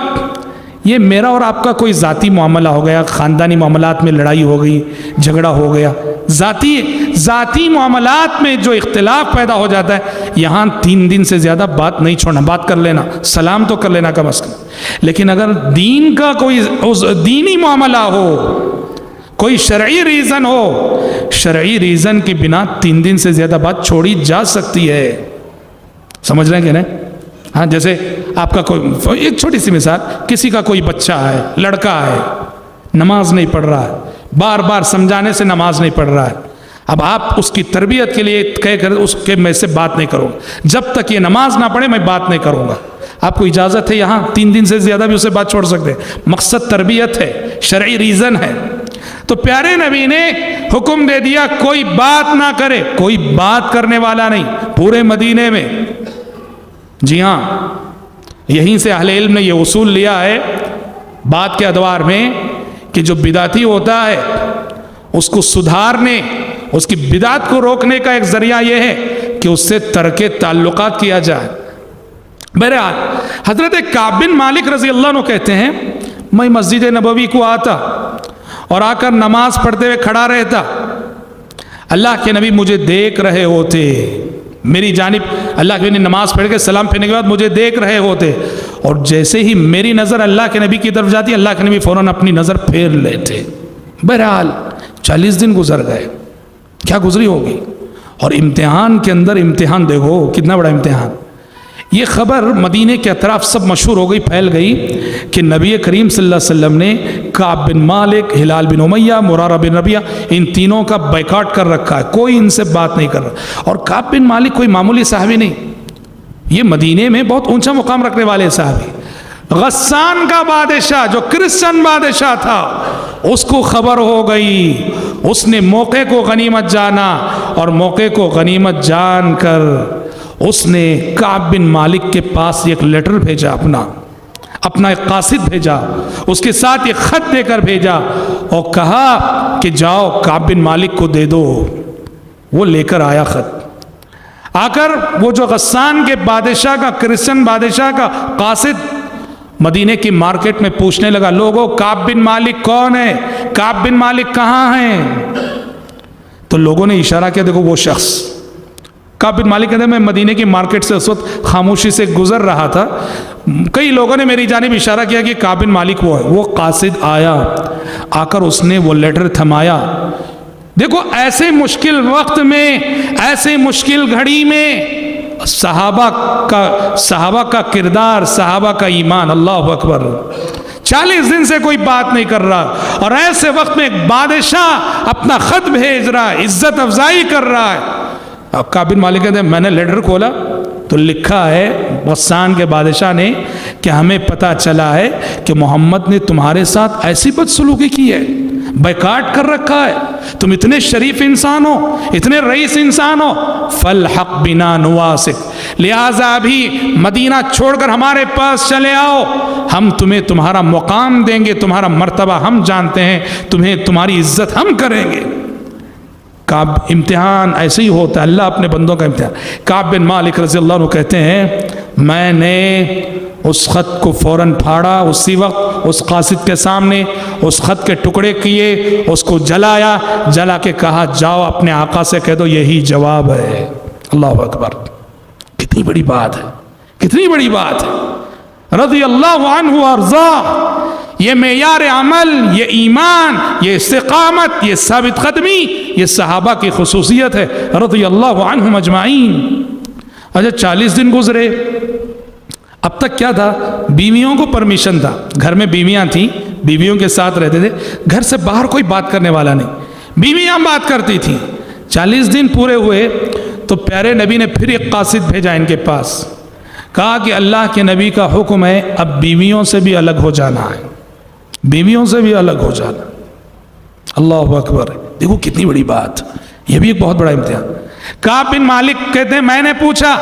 یہ میرا اور آپ کا کوئی ذاتی معاملہ ہو گیا، خاندانی معاملات میں لڑائی ہو گئی، جھگڑا ہو گیا، ذاتی معاملات میں جو اختلاف پیدا ہو جاتا ہے، یہاں 3 دن سے زیادہ بات نہیں چھوڑنا. بات کر لینا، سلام تو کر لینا کم از کم. لیکن اگر دین کا کوئی دینی معاملہ ہو، کوئی شرعی ریزن ہو، شرعی ریزن کی بنا 3 دن سے زیادہ بات چھوڑی جا سکتی ہے. سمجھ رہے ہیں کہ نہیں؟ ہاں جیسے آپ کا کوئی، ایک چھوٹی سی مثال، کسی کا کوئی بچہ ہے، لڑکا ہے، نماز نہیں پڑھ رہا ہے، بار بار سمجھانے سے نماز نہیں پڑھ رہا ہے. اب آپ اس کی تربیت کے لیے کہہ کر اس کے میں سے بات نہیں کروں گا، جب تک یہ نماز نہ پڑھے میں بات نہیں کروں گا. آپ کو اجازت ہے یہاں 3 دن سے زیادہ بھی اسے بات چھوڑ سکتے ہیں. مقصد تربیت ہے، شرعی ریزن ہے. تو پیارے نبی نے حکم دے دیا کوئی بات نہ کرے، کوئی بات کرنے والا نہیں پورے مدینے میں. جی ہاں، یہیں سے اہل علم نے یہ اصول لیا ہے بات کے ادوار میں کہ جو بدعتی ہوتا ہے اس کو سدھارنے، اس کی بدعت کو روکنے کا ایک ذریعہ یہ ہے کہ اس سے ترک تعلقات کیا جائے. بہرحال حضرت کعب بن مالک رضی اللہ عنہ کہتے ہیں میں مسجد نبوی کو آتا اور آ کر نماز پڑھتے ہوئے کھڑا رہتا. اللہ کے نبی مجھے دیکھ رہے ہوتے، میری جانب اللہ کے نبی نماز پڑھ کے سلام پھیرنے کے بعد مجھے دیکھ رہے ہوتے، اور جیسے ہی میری نظر اللہ کے نبی کی طرف جاتی اللہ کے نبی فوراً اپنی نظر پھیر لیتے. بہرحال 40 دن گزر گئے، کیا گزری ہوگی. اور امتحان کے اندر امتحان، دیکھو کتنا بڑا امتحان. یہ خبر مدینے کے اطراف سب مشہور ہو گئی، پھیل گئی کہ نبی کریم صلی اللہ علیہ وسلم نے کعب بن مالک، ہلال بن امیہ، مرارہ بن ربیعہ، ان تینوں کا بائیکاٹ کر رکھا ہے، کوئی ان سے بات نہیں کر رہا. اور کعب بن مالک کوئی معمولی صحابی نہیں، یہ مدینے میں بہت اونچا مقام رکھنے والے صحابی. غسان کا بادشاہ جو کرسچن بادشاہ تھا اس کو خبر ہو گئی، اس نے موقع کو غنیمت جانا، اور موقع کو غنیمت جان کر اس نے کعب بن مالک کے پاس ایک لیٹر بھیجا، اپنا ایک قاصد بھیجا، اس کے ساتھ ایک خط دے کر بھیجا اور کہا کہ جاؤ کعب بن مالک کو دے دو۔ وہ لے کر آیا خط، آ کر وہ جو غسان کے بادشاہ کا، کرسچن بادشاہ کا قاصد مدینے کی مارکیٹ میں پوچھنے لگا، لوگوں کعب بن مالک کون ہے؟ کعب بن مالک کہاں ہیں؟ تو لوگوں نے اشارہ کیا، دیکھو وہ شخص۔ کعب بن مالک کہتے ہیں میں مدینے کی مارکیٹ سے اس وقت خاموشی سے گزر رہا تھا، کئی لوگوں نے میری جانب اشارہ کیا کہ کعب بن مالک وہ ہے۔ وہ قاصد آیا، آ کر اس نے وہ لیٹر تھمایا۔ دیکھو ایسے مشکل وقت میں، ایسے مشکل گھڑی میں صحابہ کا کردار، صحابہ کا ایمان، اللہ اکبر، 40 دن سے کوئی بات نہیں کر رہا، اور ایسے وقت میں ایک بادشاہ اپنا خط بھیج رہا ہے، عزت افزائی کر رہا ہے۔ اب کعب بن مالک کہتے ہیں میں نے لیٹر کھولا تو لکھا ہے غسان کے بادشاہ نے کہ ہمیں پتہ چلا ہے کہ محمد نے تمہارے ساتھ ایسی بدسلوکی کی ہے، بیکاٹ کر رکھا ہے، تم اتنے شریف انسان ہو، اتنے رئیس انسان ہو، فالحق بنا نواسک، لہٰذا ابھی مدینہ چھوڑ کر ہمارے پاس چلے آؤ، ہم تمہیں تمہارا مقام دیں گے، تمہارا مرتبہ ہم جانتے ہیں، تمہیں تمہاری عزت ہم کریں گے۔ کعب، امتحان ایسے ہی ہوتا ہے، اللہ اپنے بندوں کا امتحان۔ کعب بن مالک رضی اللہ عنہ کہتے ہیں میں نے اس خط کو فوراً پھاڑا، اسی وقت اس قاصد کے سامنے اس خط کے ٹکڑے کیے، اس کو جلایا، جلا کے کہا جاؤ اپنے آقا سے کہہ دو یہی جواب ہے۔ اللہ اکبر، کتنی بڑی بات ہے، کتنی بڑی بات ہے۔ رضی اللہ عنہ وارضاہ، یہ معیار عمل، یہ ایمان، یہ استقامت، یہ ثابت قدمی، یہ صحابہ کی خصوصیت ہے رضی اللہ عنہم اجمعین۔ اچھا 40 دن گزرے، اب تک کیا تھا، بیویوں کو پرمیشن تھا، گھر میں بیویاں تھیں، بیویوں کے ساتھ رہتے تھے، گھر سے باہر کوئی بات کرنے والا نہیں، بیویاں بات کرتی تھیں۔ 40 دن پورے ہوئے تو پیارے نبی نے پھر ایک قاصد بھیجا ان کے پاس، کہا کہ اللہ کے نبی کا حکم ہے اب بیویوں سے بھی الگ ہو جانا ہے، بیویوں سے بھی الگ ہو جانا۔ اللہ اکبر، دیکھو کتنی بڑی بات، یہ بھی ایک بہت بڑا امتحان۔ کعب بن مالک کہتے ہیں میں نے پوچھا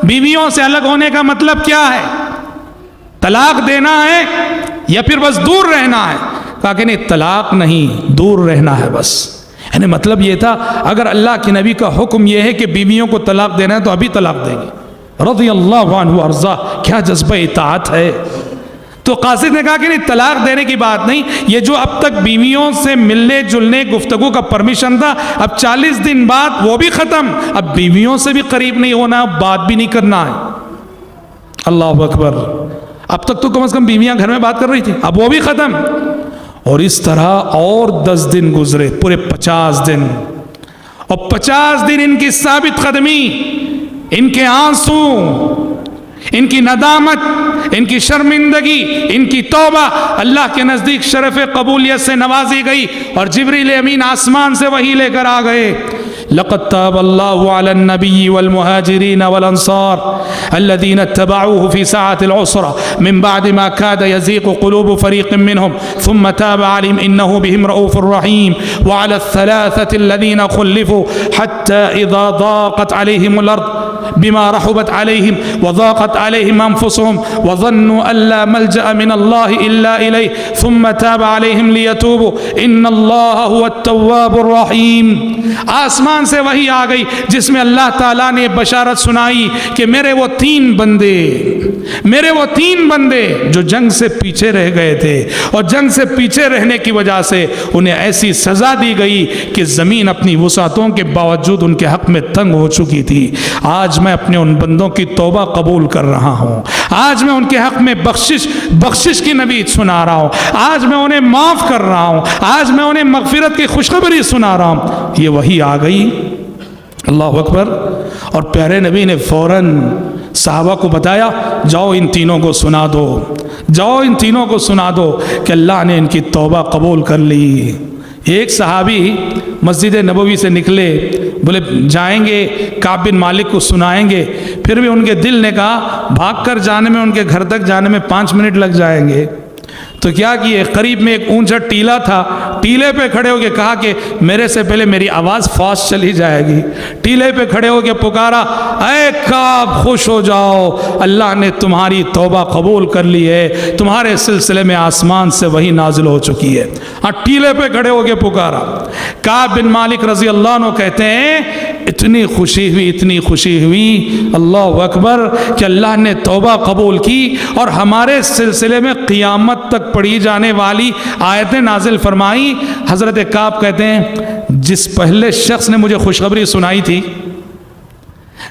بیویوں سے الگ ہونے کا مطلب کیا ہے، طلاق دینا ہے یا پھر بس دور رہنا ہے؟ کہا کہ نہیں، طلاق نہیں، دور رہنا ہے بس۔ یعنی مطلب یہ تھا اگر اللہ کے نبی کا حکم یہ ہے کہ بیویوں کو طلاق دینا ہے تو ابھی طلاق دیں گے۔ رضی اللہ عنہ وارضاہ، کیا جذبہ اطاعت ہے۔ تو قاصد نے کہا کہ نہیں، طلاق دینے کی بات نہیں، یہ جو اب تک بیویوں سے ملنے جلنے گفتگو کا پرمیشن تھا، اب 40 دن بعد وہ بھی ختم، اب بیویوں سے بھی قریب نہیں ہونا، بات بھی نہیں کرنا ہے۔ اللہ اکبر، اب تک تو کم از کم بیویاں گھر میں بات کر رہی تھی، اب وہ بھی ختم۔ اور اس طرح اور 10 دن گزرے، پورے 50 دن، اور 50 دن ان کی ثابت قدمی، ان کے آنسو، ان کی ندامت، ان کی شرمندگی، ان کی توبہ اللہ کے نزدیک شرف قبولیت سے نوازی گئی، اور جبریل امین آسمان سے وحی لے کر آ گئے۔ لقد تاب الله على النبي والمهاجرين والأنصار الذين اتبعوه في ساعة العسرة من بعد ما كاد يزيغ قلوب فريق منهم ثم تاب عليهم إنه بهم رؤوف رحيم وعلى الثلاثة الذين خلفوا حتى إذا ضاقت عليهم الأرض بما رحبت عليهم وضاقت عليهم أنفسهم وظنوا أن لا ملجأ من الله إلا إليه ثم تاب عليهم ليتوبوا إن الله هو التواب الرحيم۔ آسمان سے وحی آ گئی جس میں اللہ تعالیٰ نے بشارت سنائی کہ میرے وہ تین بندے جو جنگ سے پیچھے رہ گئے تھے، اور جنگ سے پیچھے رہنے کی وجہ سے انہیں ایسی سزا دی گئی کہ زمین اپنی وسعتوں کے باوجود ان کے حق میں تنگ ہو چکی تھی۔ آج میں اپنے ان بندوں کی توبہ قبول کر رہا ہوں، آج میں ان کے حق میں بخشش کی نوید سنا رہا ہوں، آج میں انہیں معاف کر رہا ہوں، آج میں انہیں مغفرت کی خوشخبری سنا رہا ہوں۔ یہ وحی آ گئی، اللہ اکبر۔ اور پیارے نبی نے فوراً صحابہ کو بتایا جاؤ ان تینوں کو سنا دو، جاؤ ان تینوں کو سنا دو کہ اللہ نے ان کی توبہ قبول کر لی۔ ایک صحابی مسجد نبوی سے نکلے، بولے جائیں گے کعب بن مالک کو سنائیں گے، پھر بھی ان کے دل نے کہا بھاگ کر جانے میں، ان کے گھر تک جانے میں 5 منٹ لگ جائیں گے۔ تو کیا کیے، قریب میں ایک اونچا ٹیلا تھا، ٹیلے پہ کھڑے ہو کے کہا کہ میرے سے پہلے میری آواز فاسٹ چلی جائے گی۔ ٹیلے پہ کھڑے ہو کے پکارا، اے کعب خوش ہو جاؤ، اللہ نے تمہاری توبہ قبول کر لی ہے، تمہارے سلسلے میں آسمان سے وحی نازل ہو چکی ہے۔ ٹیلے پہ کھڑے ہو کے پکارا۔ کعب بن مالک رضی اللہ عنہ کہتے ہیں اتنی خوشی ہوئی، اتنی خوشی ہوئی، اللہ اکبر، کہ اللہ نے توبہ قبول کی اور ہمارے سلسلے میں قیامت تک پڑھی جانے والی آیتیں نازل فرمائی۔ حضرت کعب کہتے ہیں جس پہلے شخص نے مجھے خوشخبری سنائی تھی،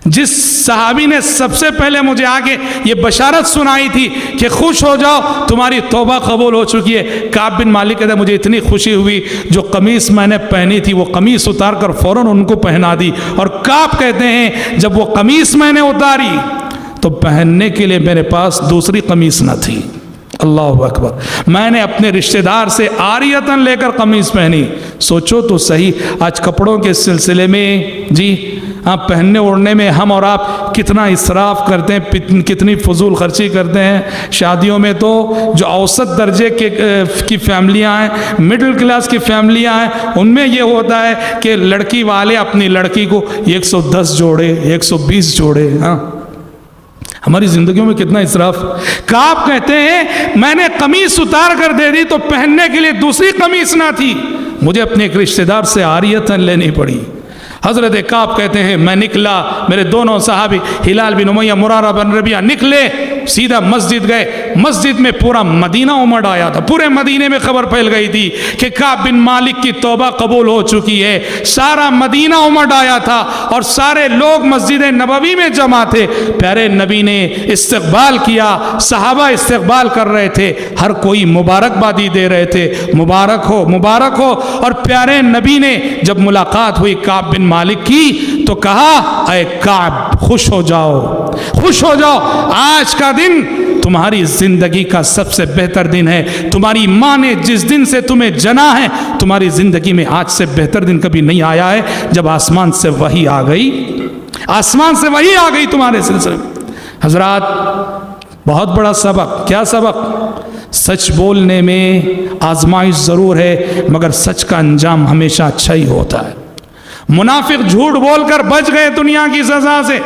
جس صحابی نے سب سے پہلے مجھے آگے یہ بشارت سنائی تھی کہ خوش ہو جاؤ تمہاری توبہ قبول ہو چکی ہے، کعب بن مالک کہتے ہیں مجھے اتنی خوشی ہوئی، جو قمیص میں نے پہنی تھی وہ قمیص اتار کر فوراً ان کو پہنا دی۔ اور کعب کہتے ہیں جب وہ قمیص میں نے اتاری تو پہننے کے لیے میرے پاس دوسری قمیص نہ تھی۔ اللہ اکبر، میں نے اپنے رشتہ دار سے عاریتاً لے کر قمیص پہنی۔ سوچو تو صحیح، آج کپڑوں کے سلسلے میں جی پہننے اوڑھنے میں ہم اور آپ کتنا اسراف کرتے ہیں، کتنی فضول خرچی کرتے ہیں۔ شادیوں میں تو جو اوسط درجے کی فیملیاں ہیں، مڈل کلاس کی فیملیاں ہیں، ان میں یہ ہوتا ہے کہ لڑکی والے اپنی لڑکی کو 110 جوڑے 120 جوڑے۔ ہماری زندگیوں میں کتنا اسراف۔ کعب کہتے ہیں میں نے قمیص اتار کر دے دی تو پہننے کے لیے دوسری قمیص نہ تھی، مجھے اپنے ایک رشتہ دار سے عاریتاً لینی پڑی۔ حضرت کعب کہتے ہیں میں نکلا، میرے دونوں صحابی ہلال بن امیہ، مرارہ بن ربیعہ نکلے، سیدھا مسجد گئے۔ مسجد میں پورا مدینہ امڑ آیا تھا، پورے مدینے میں خبر پھیل گئی تھی کہ کعب بن مالک کی توبہ قبول ہو چکی ہے۔ سارا مدینہ امڑ آیا تھا اور سارے لوگ مسجد نبوی میں جمع تھے۔ پیارے نبی نے استقبال کیا، صحابہ استقبال کر رہے تھے، ہر کوئی مبارکبادی دے رہے تھے، مبارک ہو مبارک ہو۔ اور پیارے نبی نے جب ملاقات ہوئی کعب بن مالک کی تو کہا اے کعب خوش ہو جاؤ، خوش ہو جاؤ، آج کا دن تمہاری زندگی کا سب سے بہتر دن ہے۔ تمہاری ماں نے جس دن سے تمہیں جنا ہے، تمہاری زندگی میں آج سے بہتر دن کبھی نہیں آیا ہے، جب آسمان سے وحی آ گئی، آسمان سے وحی آ گئی تمہارے سلسلے میں۔ حضرات بہت بڑا سبق، کیا سبق؟ سچ بولنے میں آزمائش ضرور ہے مگر سچ کا انجام ہمیشہ اچھا ہی ہوتا ہے۔ منافق جھوٹ بول کر بچ گئے دنیا کی سزا سے،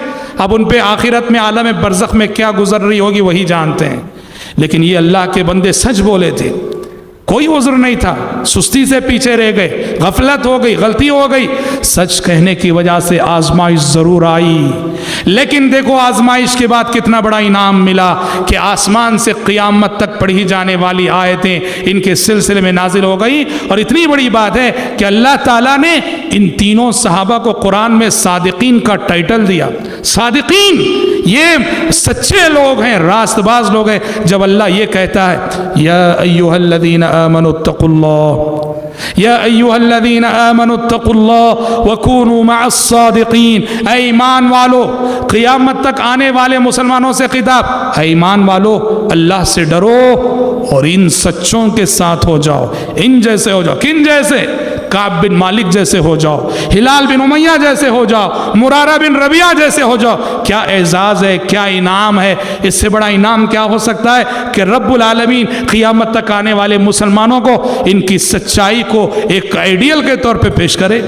اب ان پہ آخرت میں عالم برزخ میں کیا گزر رہی ہوگی وہی جانتے ہیں۔ لیکن یہ اللہ کے بندے سچ بولے تھے، کوئی عذر نہیں تھا، سستی سے پیچھے رہ گئے، غفلت ہو گئی، غلطی ہو گئی، سچ کہنے کی وجہ سے آزمائش ضرور آئی۔ لیکن دیکھو آزمائش کے بعد کتنا بڑا انعام ملا کہ آسمان سے قیامت تک پڑھی جانے والی آیتیں ان کے سلسلے میں نازل ہو گئی۔ اور اتنی بڑی بات ہے کہ اللہ تعالیٰ نے ان تینوں صحابہ کو قرآن میں صادقین کا ٹائٹل دیا۔ صادقین یہ سچے لوگ ہیں، راست باز لوگ ہیں۔ جب اللہ یہ کہتا ہے یا ایھا الذین آمنوا اتقوا اللہ، یا ایھا الذین آمنوا اتقوا اللہ وکونوا مع الصادقین، اے ایمان والو، قیامت تک آنے والے مسلمانوں سے خطاب، اے ایمان والو اللہ سے ڈرو اور ان سچوں کے ساتھ ہو جاؤ، ان جیسے ہو جاؤ۔ کن جیسے؟ کعب بن مالک جیسے ہو جاؤ، ہلال بن امیہ جیسے ہو جاؤ، مرارہ بن ربیعہ جیسے ہو جاؤ۔ کیا اعزاز ہے، کیا انعام ہے، اس سے بڑا انعام کیا ہو سکتا ہے کہ رب العالمین قیامت تک آنے والے مسلمانوں کو ان کی سچائی کو ایک آئیڈیل کے طور پہ پیش کرے۔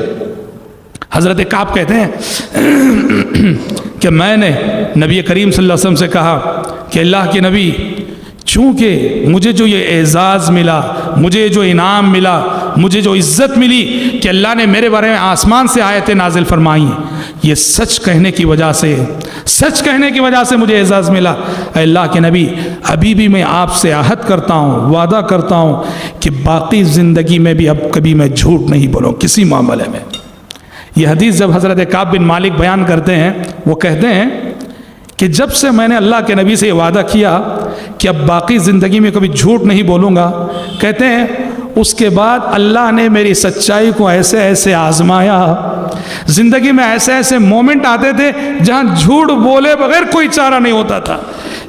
حضرت کعب کہتے ہیں کہ میں نے نبی کریم صلی اللہ علیہ وسلم سے کہا کہ اللہ کے نبی، چونکہ مجھے جو یہ اعزاز ملا، مجھے جو انعام ملا، مجھے جو عزت ملی کہ اللہ نے میرے بارے میں آسمان سے آیتیں نازل فرمائی، یہ سچ کہنے کی وجہ سے، سچ کہنے کی وجہ سے مجھے اعزاز ملا۔ اے اللہ کے نبی، ابھی بھی میں آپ سے عہد کرتا ہوں، وعدہ کرتا ہوں کہ باقی زندگی میں بھی اب کبھی میں جھوٹ نہیں بولوں کسی معاملے میں۔ یہ حدیث جب حضرت کعب بن مالک بیان کرتے ہیں، وہ کہتے ہیں کہ جب سے میں نے اللہ کے نبی سے یہ وعدہ کیا کہ اب باقی زندگی میں کبھی جھوٹ نہیں بولوں گا، کہتے ہیں اس کے بعد اللہ نے میری سچائی کو ایسے ایسے آزمایا، زندگی میں ایسے ایسے مومنٹ آتے تھے جہاں جھوٹ بولے بغیر کوئی چارہ نہیں ہوتا تھا،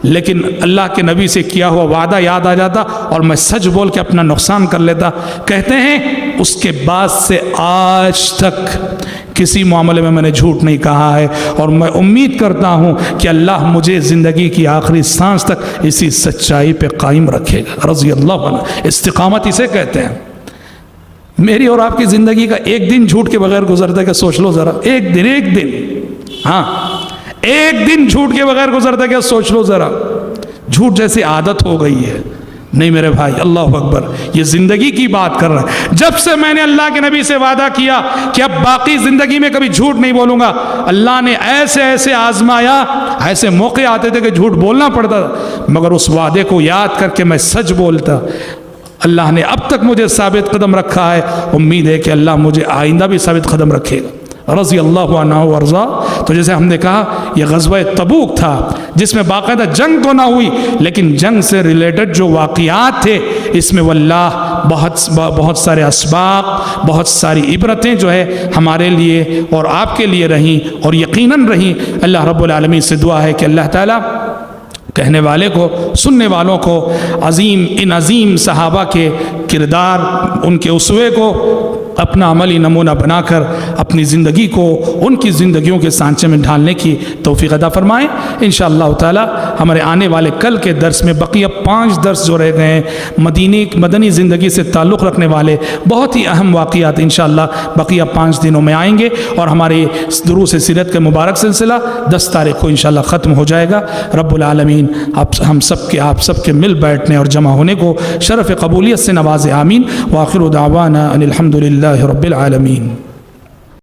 لیکن اللہ کے نبی سے کیا ہوا وعدہ یاد آ جاتا اور میں سچ بول کے اپنا نقصان کر لیتا. کہتے ہیں اس کے بعد سے آج تک کسی معاملے میں نے جھوٹ نہیں کہا ہے، اور میں امید کرتا ہوں کہ اللہ مجھے زندگی کی آخری سانس تک اسی سچائی پہ قائم رکھے گا. رضی اللہ عنہ. استقامت اسے کہتے ہیں. میری اور آپ کی زندگی کا ایک دن جھوٹ کے بغیر گزرتا ہے کہ سوچ لو ذرا. ایک دن ہاں ایک دن جھوٹ کے بغیر گزرتا ہے کہ سوچ لو ذرا. جھوٹ جیسی عادت ہو گئی ہے. نہیں میرے بھائی، اللہ اکبر، یہ زندگی کی بات کر رہا ہے. جب سے میں نے اللہ کے نبی سے وعدہ کیا کہ اب باقی زندگی میں کبھی جھوٹ نہیں بولوں گا، اللہ نے ایسے آزمایا، ایسے موقع آتے تھے کہ جھوٹ بولنا پڑتا تھا، مگر اس وعدے کو یاد کر کے میں سچ بولتا. اللہ نے اب تک مجھے ثابت قدم رکھا ہے، امید ہے کہ اللہ مجھے آئندہ بھی ثابت قدم رکھے گا. رضی اللہ عنہ وارضا. تو جیسے ہم نے کہا یہ غزوہ تبوک تھا جس میں باقاعدہ جنگ تو نہ ہوئی، لیکن جنگ سے ریلیٹڈ جو واقعات تھے اس میں واللہ بہت سارے اسباق، بہت ساری عبرتیں جو ہے ہمارے لیے اور آپ کے لیے رہیں، اور یقیناً رہیں. اللہ رب العالمین سے دعا ہے کہ اللہ تعالیٰ کہنے والے کو، سننے والوں کو عظیم صحابہ کے کردار، ان کے اسوے کو اپنا عملی نمونہ بنا کر اپنی زندگی کو ان کی زندگیوں کے سانچے میں ڈھالنے کی توفیق عطا فرمائیں. انشاءاللہ تعالی ہمارے آنے والے کل کے درس میں بقیہ 5 درس جو رہ گئے ہیں مدنی زندگی سے تعلق رکھنے والے بہت ہی اہم واقعات انشاءاللہ بقیہ 5 دنوں میں آئیں گے، اور ہمارے دروس سیرت کا مبارک سلسلہ 10 تاریخ کو انشاءاللہ ختم ہو جائے گا. رب العالمین آپ سب کے مل بیٹھنے اور جمع ہونے کو شرف قبولیت سے نوازے. آمین. وآخر دعوانا ان الحمد للہ رب العالمین.